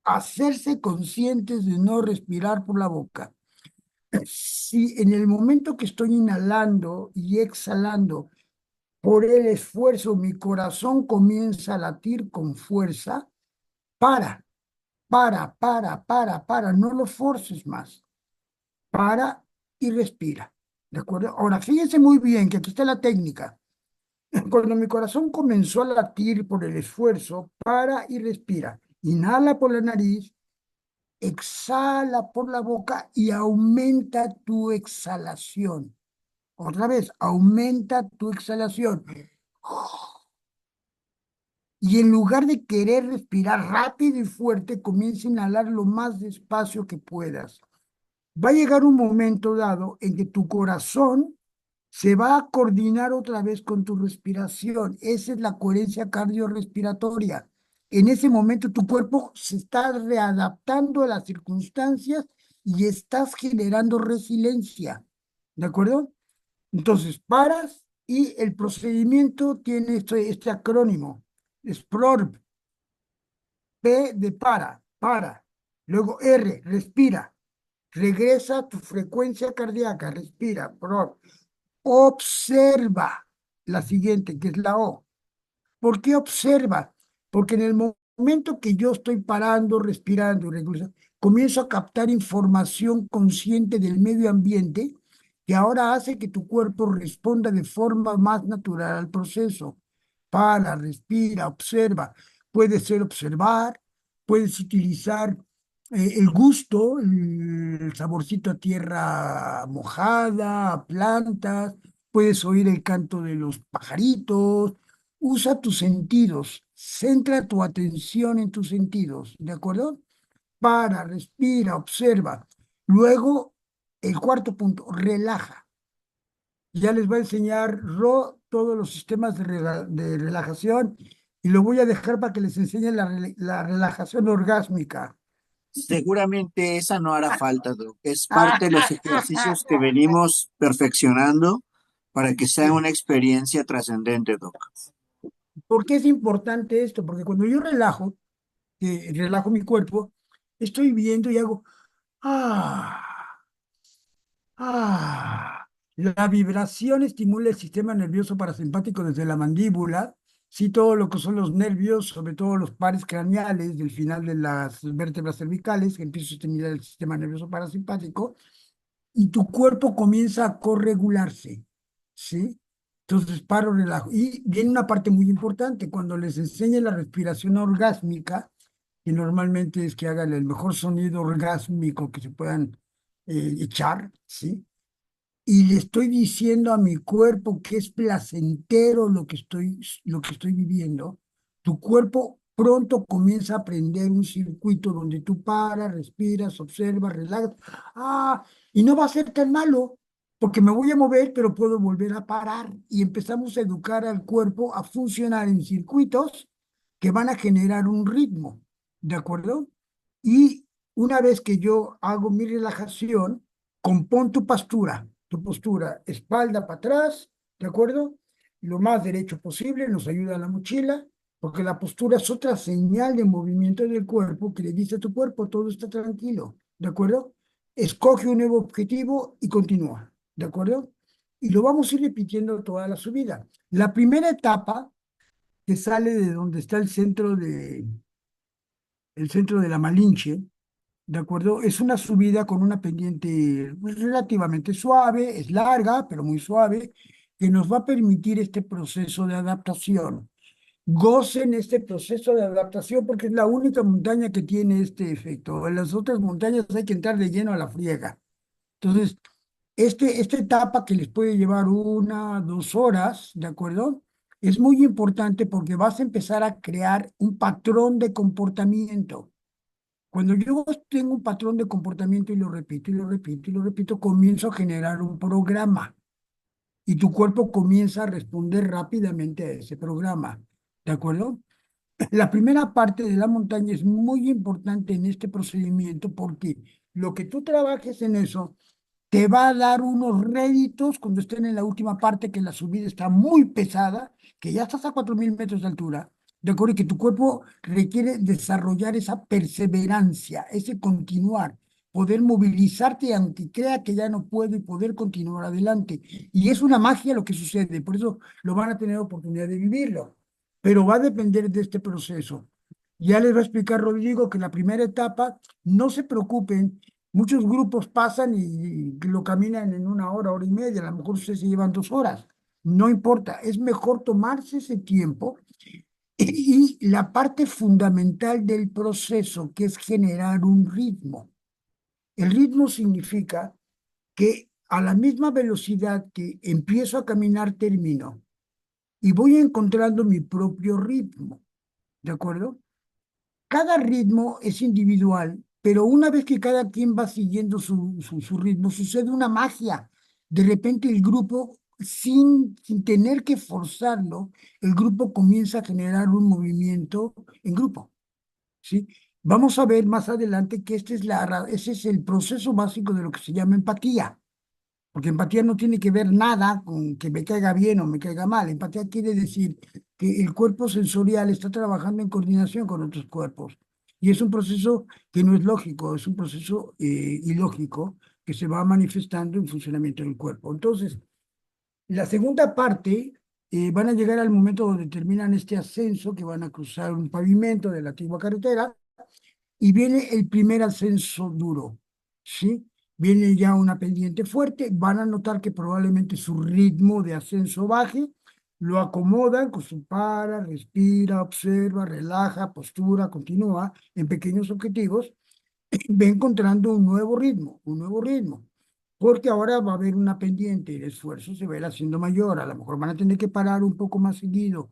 hacerse conscientes de no respirar por la boca. Si en el momento que estoy inhalando y exhalando, por el esfuerzo, mi corazón comienza a latir con fuerza, para, no lo forces más. Para y respira. ¿De acuerdo? Ahora, fíjense muy bien que aquí está la técnica. Cuando mi corazón comenzó a latir por el esfuerzo, para y respira. Inhala por la nariz, exhala por la boca y aumenta tu exhalación. Otra vez, aumenta tu exhalación. Y en lugar de querer respirar rápido y fuerte, comienza a inhalar lo más despacio que puedas. Va a llegar un momento dado en que tu corazón se va a coordinar otra vez con tu respiración. Esa es la coherencia cardiorrespiratoria. En ese momento tu cuerpo se está readaptando a las circunstancias y estás generando resiliencia. ¿De acuerdo? Entonces, paras y el procedimiento tiene este acrónimo. SPRORB. P de para. Luego R, respira. Regresa a tu frecuencia cardíaca, respira. PRORB. Observa la siguiente, que es la O. ¿Por qué observa? Porque en el momento que yo estoy parando, respirando, comienzo a captar información consciente del medio ambiente que ahora hace que tu cuerpo responda de forma más natural al proceso. Para, respira, observa. Puede ser observar, puedes utilizar el gusto, el saborcito a tierra mojada, a plantas, puedes oír el canto de los pajaritos, usa tus sentidos, centra tu atención en tus sentidos, ¿de acuerdo? Para, respira, observa. Luego, el cuarto punto, relaja. Ya les va a enseñar todos los sistemas de relajación y lo voy a dejar para que les enseñe la relajación orgásmica. Seguramente esa no hará falta, Doc. Es parte de los ejercicios que venimos perfeccionando para que sea una experiencia trascendente, Doc. ¿Por qué es importante esto? Porque cuando yo relajo, que relajo mi cuerpo, estoy viendo y hago, ah, ah. La vibración estimula el sistema nervioso parasimpático desde la mandíbula, sí, todo lo que son los nervios, sobre todo los pares craneales del final de las vértebras cervicales, que empieza a estimular el sistema nervioso parasimpático, y tu cuerpo comienza a corregularse, ¿sí? Entonces paro, relajo. Y viene una parte muy importante, cuando les enseñe la respiración orgásmica, que normalmente es que hagan el mejor sonido orgásmico que se puedan echar, ¿sí? Y le estoy diciendo a mi cuerpo que es placentero lo que estoy viviendo, tu cuerpo pronto comienza a aprender un circuito donde tú paras, respiras, observas, relajas. Ah, y no va a ser tan malo, porque me voy a mover, pero puedo volver a parar. Y empezamos a educar al cuerpo a funcionar en circuitos que van a generar un ritmo, ¿de acuerdo? Y una vez que yo hago mi relajación, compón tu postura, espalda para atrás, ¿de acuerdo? Lo más derecho posible, nos ayuda a la mochila, porque la postura es otra señal de movimiento del cuerpo que le dice a tu cuerpo, todo está tranquilo, ¿de acuerdo? Escoge un nuevo objetivo y continúa, ¿de acuerdo? Y lo vamos a ir repitiendo toda la subida. La primera etapa que sale de donde está el centro de la Malinche, ¿de acuerdo? Es una subida con una pendiente relativamente suave, es larga, pero muy suave, que nos va a permitir este proceso de adaptación. Gocen este proceso de adaptación porque es la única montaña que tiene este efecto. En las otras montañas hay que entrar de lleno a la friega. Entonces, esta etapa que les puede llevar 1, 2 horas, ¿de acuerdo? Es muy importante porque vas a empezar a crear un patrón de comportamiento. Cuando yo tengo un patrón de comportamiento y lo repito y lo repito y lo repito, comienzo a generar un programa y tu cuerpo comienza a responder rápidamente a ese programa. ¿De acuerdo? La primera parte de la montaña es muy importante en este procedimiento porque lo que tú trabajes en eso te va a dar unos réditos cuando estén en la última parte, que la subida está muy pesada, que ya estás a 4000 metros de altura, de acuerdo, y que tu cuerpo requiere desarrollar esa perseverancia, ese continuar, poder movilizarte aunque crea que ya no puedo y poder continuar adelante. Y es una magia lo que sucede, por eso lo van a tener oportunidad de vivirlo, pero va a depender de este proceso. Ya les va a explicar Rodrigo que la primera etapa, no se preocupen. Muchos grupos pasan y lo caminan en 1 hora, hora y media, a lo mejor ustedes se llevan 2 horas. No importa, es mejor tomarse ese tiempo y la parte fundamental del proceso, que es generar un ritmo. El ritmo significa que a la misma velocidad que empiezo a caminar, termino y voy encontrando mi propio ritmo, ¿de acuerdo? Cada ritmo es individual, pero una vez que cada quien va siguiendo su ritmo, sucede una magia. De repente el grupo, sin tener que forzarlo, el grupo comienza a generar un movimiento en grupo, ¿sí? Vamos a ver más adelante que ese es el proceso básico de lo que se llama empatía. Porque empatía no tiene que ver nada con que me caiga bien o me caiga mal. Empatía quiere decir que el cuerpo sensorial está trabajando en coordinación con otros cuerpos. Y es un proceso que no es lógico, es un proceso ilógico que se va manifestando en funcionamiento del cuerpo. Entonces, la segunda parte, van a llegar al momento donde terminan este ascenso, que van a cruzar un pavimento de la antigua carretera, y viene el primer ascenso duro, ¿sí? Viene ya una pendiente fuerte, van a notar que probablemente su ritmo de ascenso baje, lo acomodan con su para, respira, observa, relaja, postura, continúa en pequeños objetivos va encontrando un nuevo ritmo, porque ahora va a haber una pendiente y el esfuerzo se va a ir haciendo mayor. A lo mejor van a tener que parar un poco más seguido,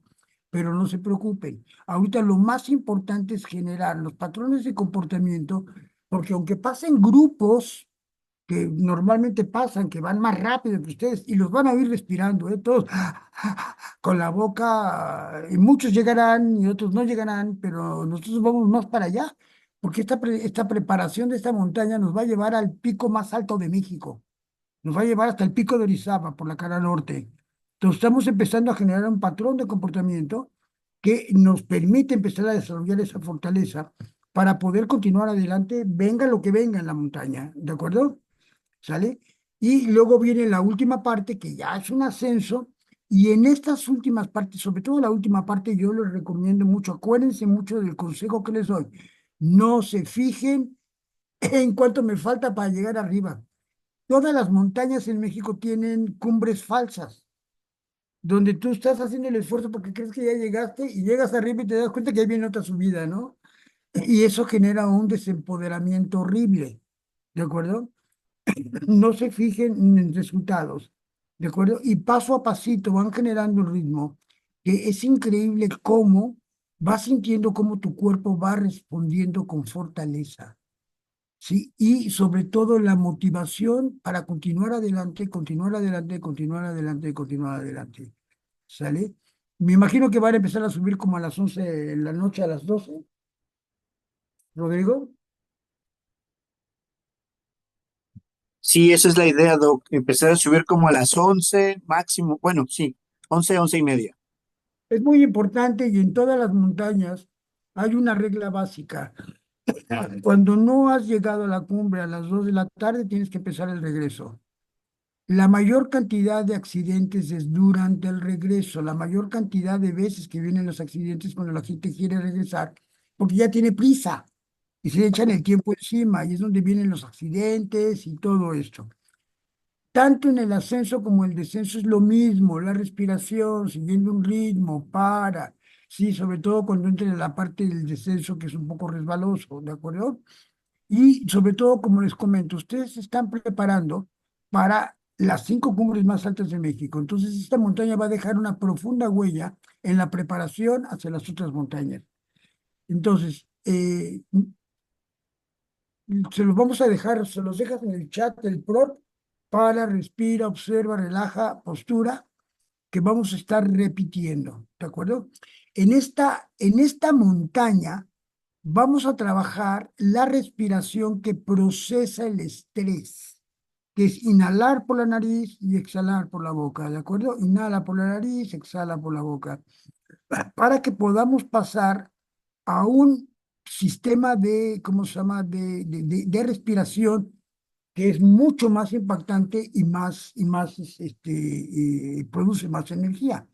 pero no se preocupen. Ahorita lo más importante es generar los patrones de comportamiento, porque aunque pasen grupos que normalmente pasan, que van más rápido que ustedes, y los van a ir respirando, todos con la boca, y muchos llegarán y otros no llegarán, pero nosotros vamos más para allá, porque esta preparación de esta montaña nos va a llevar al pico más alto de México, nos va a llevar hasta el pico de Orizaba por la cara norte. Entonces estamos empezando a generar un patrón de comportamiento que nos permite empezar a desarrollar esa fortaleza para poder continuar adelante, venga lo que venga en la montaña, ¿de acuerdo? ¿Sale? Y luego viene la última parte, que ya es un ascenso, y en estas últimas partes, sobre todo la última parte, yo les recomiendo mucho, acuérdense mucho del consejo que les doy, no se fijen en cuánto me falta para llegar arriba. Todas las montañas en México tienen cumbres falsas, donde tú estás haciendo el esfuerzo porque crees que ya llegaste y llegas arriba y te das cuenta que ahí viene otra subida, ¿no? Y eso genera un desempoderamiento horrible, ¿de acuerdo? No se fijen en resultados, ¿de acuerdo? Y paso a pasito van generando un ritmo que es increíble cómo vas sintiendo cómo tu cuerpo va respondiendo con fortaleza, ¿sí? Y sobre todo la motivación para continuar adelante, continuar adelante, continuar adelante, continuar adelante, ¿sale? Me imagino que van a empezar a subir como a las 11 de la noche, a las 12, Rodrigo. Sí, esa es la idea, Doc. Empezar a subir como a las 11 máximo. Bueno, sí, 11, 11:30. Es muy importante y en todas las montañas hay una regla básica. Cuando no has llegado a la cumbre a las 2 de la tarde, tienes que empezar el regreso. La mayor cantidad de accidentes es durante el regreso. La mayor cantidad de veces que vienen los accidentes cuando la gente quiere regresar, porque ya tiene prisa y se echan el tiempo encima y es donde vienen los accidentes y todo esto. Tanto en el ascenso como el descenso es lo mismo, la respiración, siguiendo un ritmo, sí, sobre todo cuando entra en la parte del descenso que es un poco resbaloso, ¿de acuerdo? Y sobre todo, como les comento, ustedes se están preparando para las 5 cumbres más altas de México. Entonces, esta montaña va a dejar una profunda huella en la preparación hacia las otras montañas. Entonces, se los vamos a dejar, se los dejas en el chat del PROT para respira, observa, relaja, postura, que vamos a estar repitiendo, ¿de acuerdo? En esta montaña vamos a trabajar la respiración que procesa el estrés, que es inhalar por la nariz y exhalar por la boca, ¿de acuerdo? Inhala por la nariz, exhala por la boca, para que podamos pasar a un sistema de, ¿cómo se llama?, de respiración que es mucho más impactante y más produce más energía,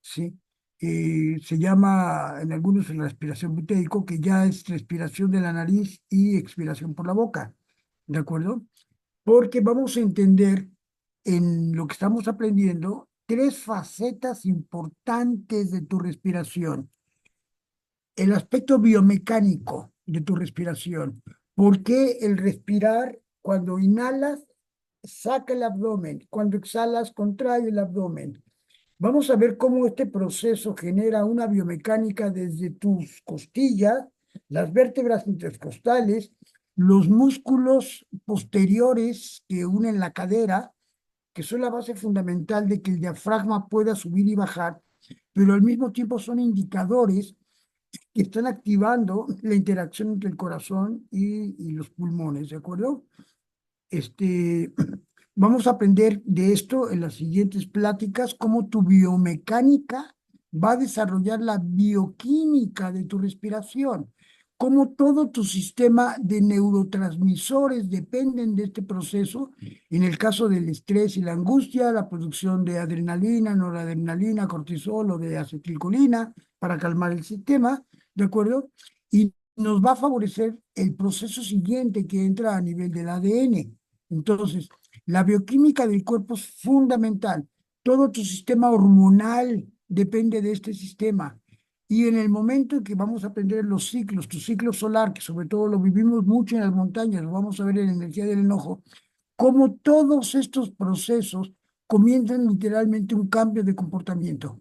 ¿sí? Se llama en algunos la respiración butéico, que ya es respiración de la nariz y expiración por la boca, ¿de acuerdo? Porque vamos a entender en lo que estamos aprendiendo 3 facetas importantes de tu respiración. El aspecto biomecánico de tu respiración. ¿Por qué el respirar, cuando inhalas, saca el abdomen, cuando exhalas, contrae el abdomen? Vamos a ver cómo este proceso genera una biomecánica desde tus costillas, las vértebras intercostales, los músculos posteriores que unen la cadera, que son la base fundamental de que el diafragma pueda subir y bajar, pero al mismo tiempo son indicadores que están activando la interacción entre el corazón y los pulmones, ¿de acuerdo? Vamos a aprender de esto en las siguientes pláticas, cómo tu biomecánica va a desarrollar la bioquímica de tu respiración, cómo todo tu sistema de neurotransmisores dependen de este proceso. En el caso del estrés y la angustia, la producción de adrenalina, noradrenalina, cortisol o de acetilcolina para calmar el sistema, ¿de acuerdo? Y nos va a favorecer el proceso siguiente que entra a nivel del ADN. Entonces, la bioquímica del cuerpo es fundamental. Todo tu sistema hormonal depende de este sistema. Y en el momento en que vamos a aprender los ciclos, tu ciclo solar, que sobre todo lo vivimos mucho en las montañas, lo vamos a ver en la energía del enojo, cómo todos estos procesos comienzan literalmente un cambio de comportamiento,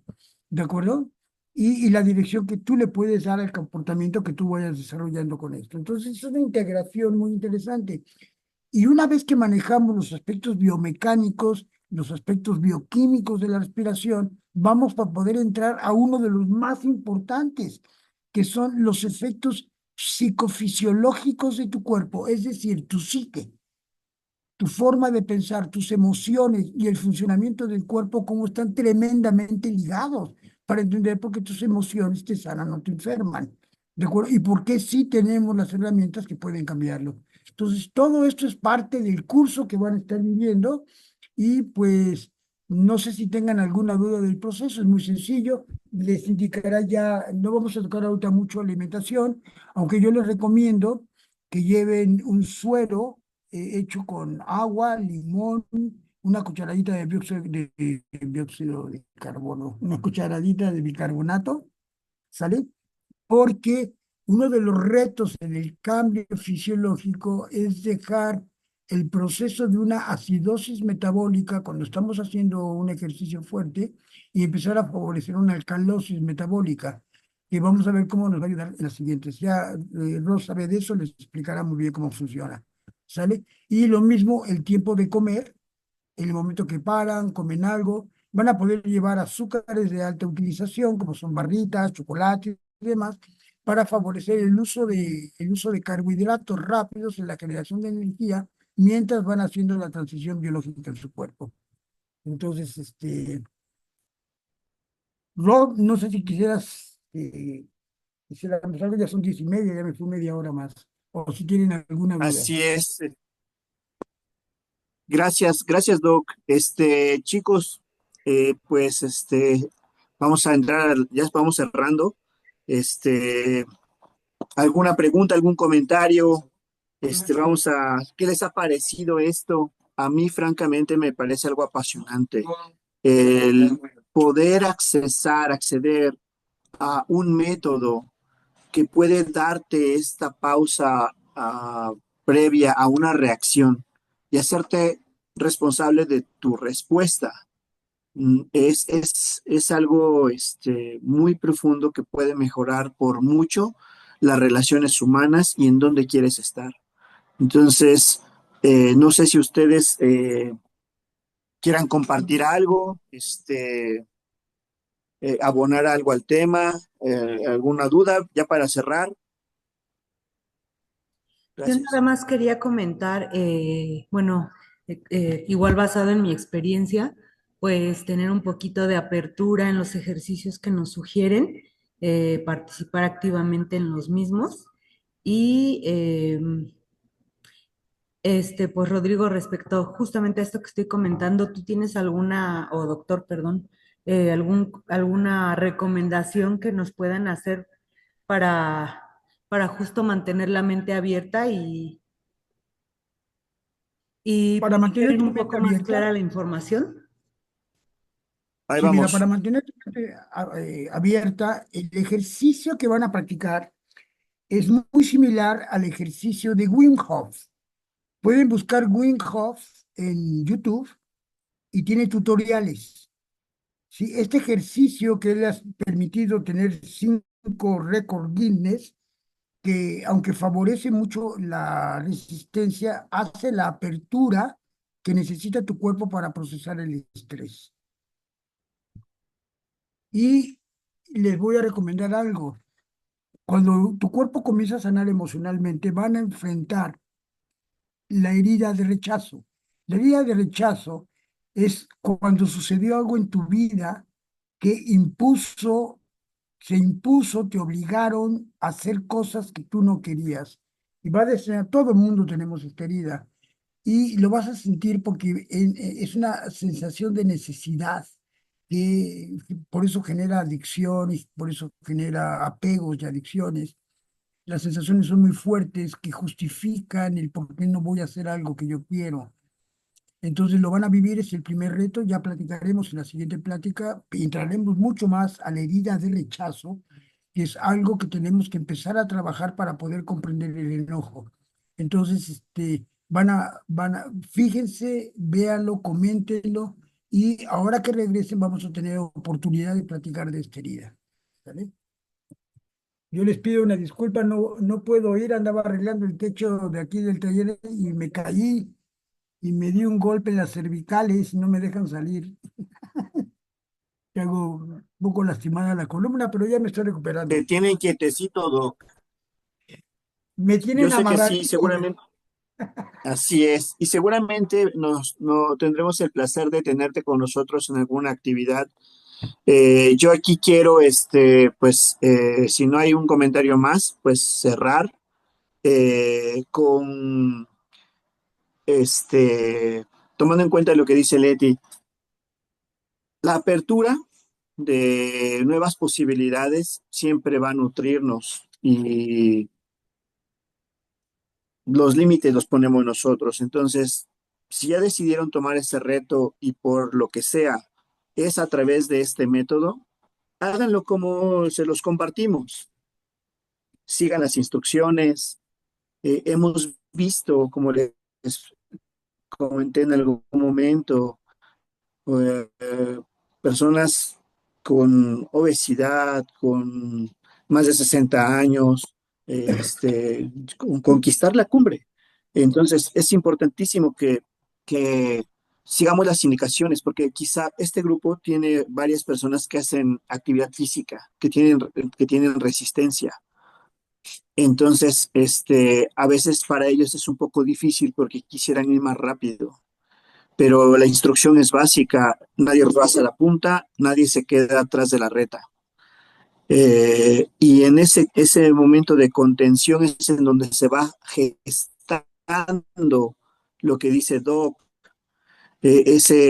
¿de acuerdo? Y la dirección que tú le puedes dar al comportamiento que tú vayas desarrollando con esto. Entonces, es una integración muy interesante. Y una vez que manejamos los aspectos biomecánicos, los aspectos bioquímicos de la respiración, vamos a poder entrar a uno de los más importantes, que son los efectos psicofisiológicos de tu cuerpo, es decir, tu psique, tu forma de pensar, tus emociones y el funcionamiento del cuerpo, cómo están tremendamente ligados para entender por qué tus emociones te sanan o te enferman. ¿De acuerdo? Y por qué sí tenemos las herramientas que pueden cambiarlo. Entonces, todo esto es parte del curso que van a estar viviendo y pues no sé si tengan alguna duda del proceso, es muy sencillo. Les indicará ya, no vamos a tocar ahorita mucho alimentación, aunque yo les recomiendo que lleven un suero hecho con agua, limón, una cucharadita de dióxido de carbono, una cucharadita de bicarbonato, ¿sale? Porque uno de los retos en el cambio fisiológico es dejar el proceso de una acidosis metabólica cuando estamos haciendo un ejercicio fuerte y empezar a favorecer una alcalosis metabólica. Y vamos a ver cómo nos va a ayudar en las siguientes. Ya Rosa sabe de eso, les explicará muy bien cómo funciona. ¿Sale? Y lo mismo el tiempo de comer, en el momento que paran, comen algo, van a poder llevar azúcares de alta utilización, como son barritas, chocolates y demás, para favorecer el uso de carbohidratos rápidos en la generación de energía mientras van haciendo la transición biológica en su cuerpo. Entonces, Rob, no sé si quisieras, quisiéramos algo, ya son 10:30, ya me fui media hora más, o si tienen alguna duda. Así es. Gracias, gracias, Doc. Chicos, pues vamos a entrar, ya vamos cerrando. Este, ¿Alguna pregunta, algún comentario? ¿Qué les ha parecido esto? A mí, francamente, me parece algo apasionante. El poder acceder a un método que puede darte esta pausa previa a una reacción y hacerte responsable de tu respuesta. Es algo muy profundo que puede mejorar por mucho las relaciones humanas y en dónde quieres estar. Entonces, no sé si ustedes quieran compartir algo, abonar algo al tema, alguna duda, ya para cerrar. Yo Gracias. nada más quería comentar, bueno, igual basado en mi experiencia, pues tener un poquito de apertura en los ejercicios que nos sugieren, participar activamente en los mismos y pues Rodrigo, respecto justamente a esto que estoy comentando, ¿tú tienes alguna, o doctor, perdón, alguna recomendación que nos puedan hacer para, para justo mantener la mente abierta y Para mantener tener tu un mente poco más abierta, clara la información? Ahí sí, mira, vamos. para mantener tu mente abierta, el ejercicio que van a practicar es muy similar al ejercicio de Wim Hof. Pueden buscar Wim Hof en YouTube y tiene tutoriales. Sí, este ejercicio que le ha permitido tener 5 récords Guinness, que aunque favorece mucho la resistencia, hace la apertura que necesita tu cuerpo para procesar el estrés. Y les voy a recomendar algo. Cuando tu cuerpo comienza a sanar emocionalmente, van a enfrentar la herida de rechazo. La herida de rechazo es cuando sucedió algo en tu vida que se impuso, te obligaron a hacer cosas que tú no querías. Y va a desear, todo el mundo tenemos esta herida. Y lo vas a sentir porque es una sensación de necesidad, que por eso genera adicciones, por eso genera apegos y adicciones. Las sensaciones son muy fuertes que justifican el por qué no voy a hacer algo que yo quiero. Entonces lo van a vivir, es el primer reto, ya platicaremos en la siguiente plática, entraremos mucho más a la herida de rechazo que es algo que tenemos que empezar a trabajar para poder comprender el enojo. Entonces, fíjense, véanlo, coméntenlo, y ahora que regresen vamos a tener oportunidad de platicar de esta herida. ¿Sale? Yo les pido una disculpa, no puedo ir, andaba arreglando el techo de aquí del taller y me caí y me di un golpe en las cervicales y no me dejan salir. Tengo un poco lastimada la columna, pero ya me estoy recuperando. Te tienen quietecito, Doc. Me Yo tienen sé que sí, amarradito. seguramente. Así es. Y seguramente no tendremos el placer de tenerte con nosotros en alguna actividad. Yo aquí quiero, pues, si no hay un comentario más, pues cerrar con, tomando en cuenta lo que dice Leti, la apertura de nuevas posibilidades siempre va a nutrirnos y los límites los ponemos nosotros. Entonces, si ya decidieron tomar ese reto y por lo que sea es a través de este método, háganlo como se los compartimos. Sigan las instrucciones. Hemos visto, como les comenté en algún momento, eh, personas con obesidad, con más de 60 años, conquistar la cumbre. Entonces, es importantísimo que sigamos las indicaciones, porque quizá este grupo tiene varias personas que hacen actividad física, que tienen resistencia. Entonces, a veces para ellos es un poco difícil porque quisieran ir más rápido, pero la instrucción es básica: nadie rebasa la punta, nadie se queda atrás de la reta. Y en ese momento de contención es en donde se va gestando lo que dice Doc, esa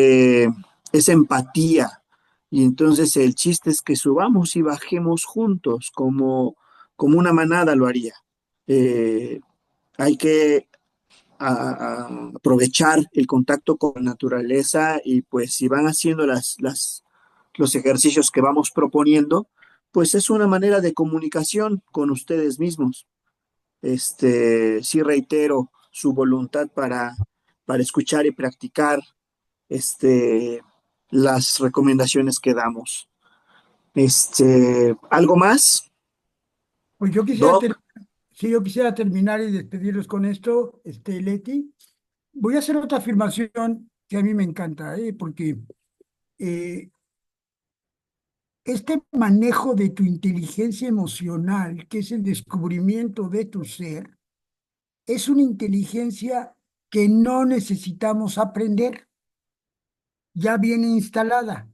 empatía. Y entonces el chiste es que subamos y bajemos juntos, como una manada lo haría. Hay que aprovechar el contacto con la naturaleza, y pues si van haciendo los ejercicios que vamos proponiendo, pues es una manera de comunicación con ustedes mismos. Sí reitero su voluntad para escuchar y practicar las recomendaciones que damos. ¿Algo más, Pues Doc? si yo quisiera terminar y despedirlos con esto, Leti, voy a hacer otra afirmación que a mí me encanta, porque eh, este manejo de tu inteligencia emocional, que es el descubrimiento de tu ser, es una inteligencia que no necesitamos aprender, ya viene instalada.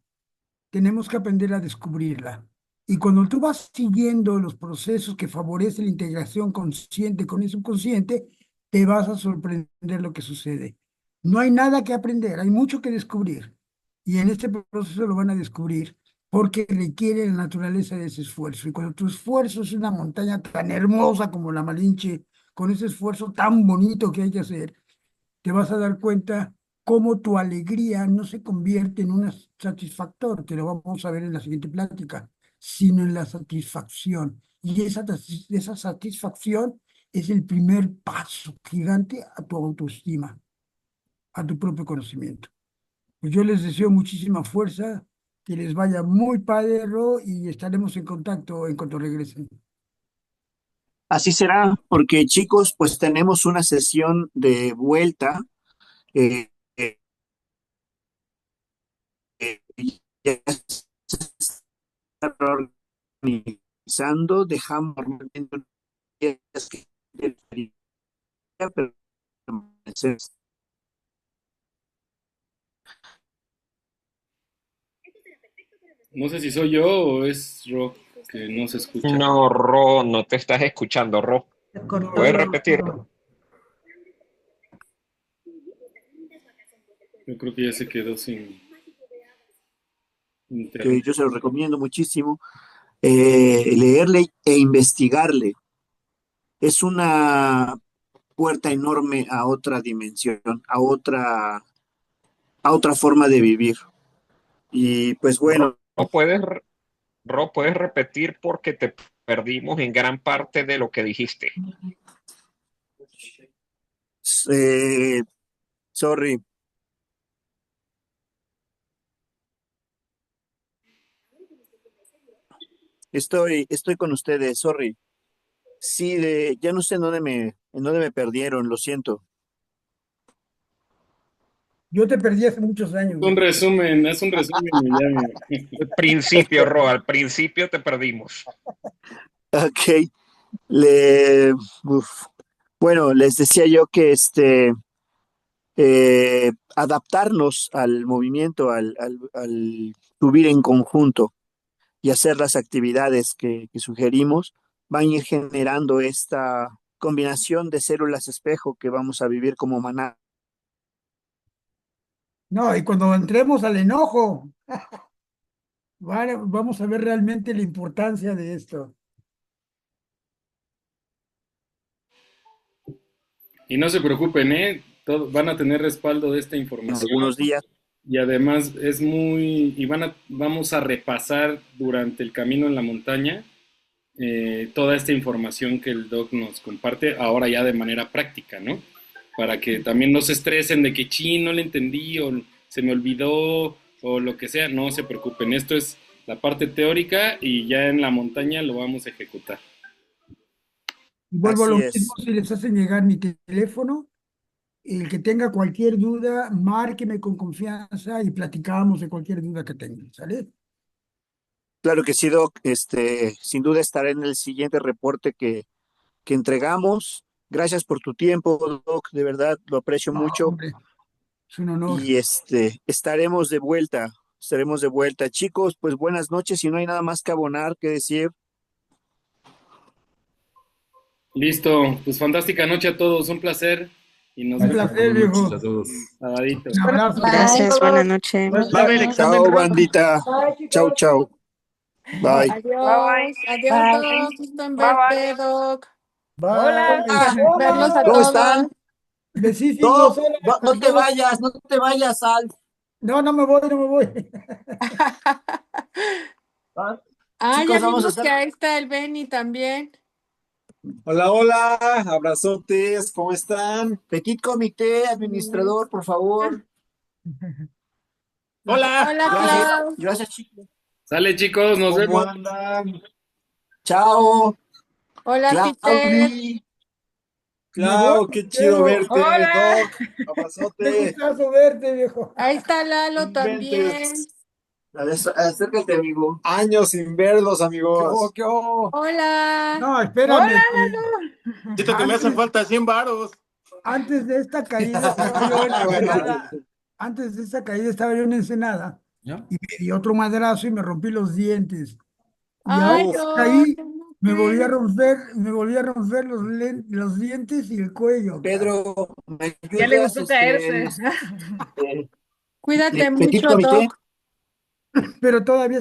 Tenemos que aprender a descubrirla. Y cuando tú vas siguiendo los procesos que favorecen la integración consciente con el subconsciente, te vas a sorprender lo que sucede. No hay nada que aprender, hay mucho que descubrir. Y en este proceso lo van a descubrir porque requiere la naturaleza de ese esfuerzo. Y cuando tu esfuerzo es una montaña tan hermosa como la Malinche, con ese esfuerzo tan bonito que hay que hacer, te vas a dar cuenta cómo tu alegría no se convierte en un satisfactor, que lo vamos a ver en la siguiente plática, sino en la satisfacción. Y esa satisfacción es el primer paso gigante a tu autoestima, a tu propio conocimiento. Pues yo les deseo muchísima fuerza, que les vaya muy padre, Ro, y estaremos en contacto en cuanto regresen. Así será, porque chicos, pues tenemos una sesión de vuelta. eh, eh, ya se está organizando, dejamos normalmente unos días que debería permanecer. No sé si soy yo o es Rob que no se escucha. No, Ro, no te estás escuchando, Ro. Se cortó. ¿Puedes repetir? Yo creo que ya se quedó sin Que internet. yo se lo recomiendo muchísimo, leerle e investigarle. Es una puerta enorme a otra dimensión, a otra forma de vivir. Y pues bueno, Ro, ¿puedes repetir porque te perdimos en gran parte de lo que dijiste. Sorry. Estoy con ustedes, sorry. Sí, ya no sé en dónde me perdieron, lo siento. Yo te perdí hace muchos años. Un resumen, haz un resumen y ya, mira. Al principio, Ro, al principio te perdimos. Ok. Bueno, les decía yo que adaptarnos al movimiento, al subir en conjunto y hacer las actividades que sugerimos, van a ir generando esta combinación de células espejo que vamos a vivir como maná. No, y cuando entremos al enojo, vamos a ver realmente la importancia de esto. Y no se preocupen, van a tener respaldo de esta En información. algunos días. Y además vamos a repasar durante el camino en la montaña toda esta información que el doc nos comparte, ahora ya de manera práctica, ¿no? Para que también no se estresen de que no le entendí o se me olvidó o lo que sea. No se preocupen, esto es la parte teórica y ya en la montaña lo vamos a ejecutar. Y vuelvo a Así lo es. mismo, si les hacen llegar mi teléfono, el que tenga cualquier duda, márqueme con confianza y platicamos de cualquier duda que tengan, ¿sale? Claro que sí, Doc. Sin duda estaré en el siguiente reporte que entregamos. Gracias por tu tiempo, Doc. De verdad, lo aprecio No, mucho. hombre, es un honor. Y estaremos de vuelta. Estaremos de vuelta. Chicos, pues buenas noches. Y no hay nada más que abonar, que decir. Listo, pues fantástica noche a todos, un placer. Y nos Un vemos placer, viejo. A todos. sabadito. Un abrazo. Gracias, buenas noches. Chao, bandita. Chao, chao. Bye. Adiós, adiós, Doc. Gusto en verte, Doc. Bye. Verlos a ¿Cómo todos. están? Besísimos. No, Hola. no te vayas, no te vayas, Al. No, no me voy, no me voy. Chicos, Ya vamos a vimos que hacer. ahí está el Benny también. Hola, hola, abrazotes, ¿cómo están? Petit comité, administrador, por favor. Hola, Hola, Gracias, Clau. gracias, chicos. Sale, chicos, nos ¿cómo vemos. andan? Chao, Hola, Peter. Claudi. Clau, qué chido verte, Doc, Qué abrazote, gustazo verte, viejo. Ahí está Lalo no también. inventes. Acércate, amigo. Años sin verlos, ¿Qué hubo, amigos. qué hubo? Hola. No, espérame. Hola, Siento que me hacen falta 100 varos. Antes de esta caída estaba yo en Ensenada. Antes de esta caída estaba yo en Ensenada. ¿Ya? Y me di otro madrazo y me rompí los dientes. Y Ay, ahora no, caí, ¿cómo me volví a crees? romper los dientes y el cuello. Pedro, ¿me Ya le ayudas? gustó caerse. Cuídate Petit mucho, comité. Doc. Pero todavía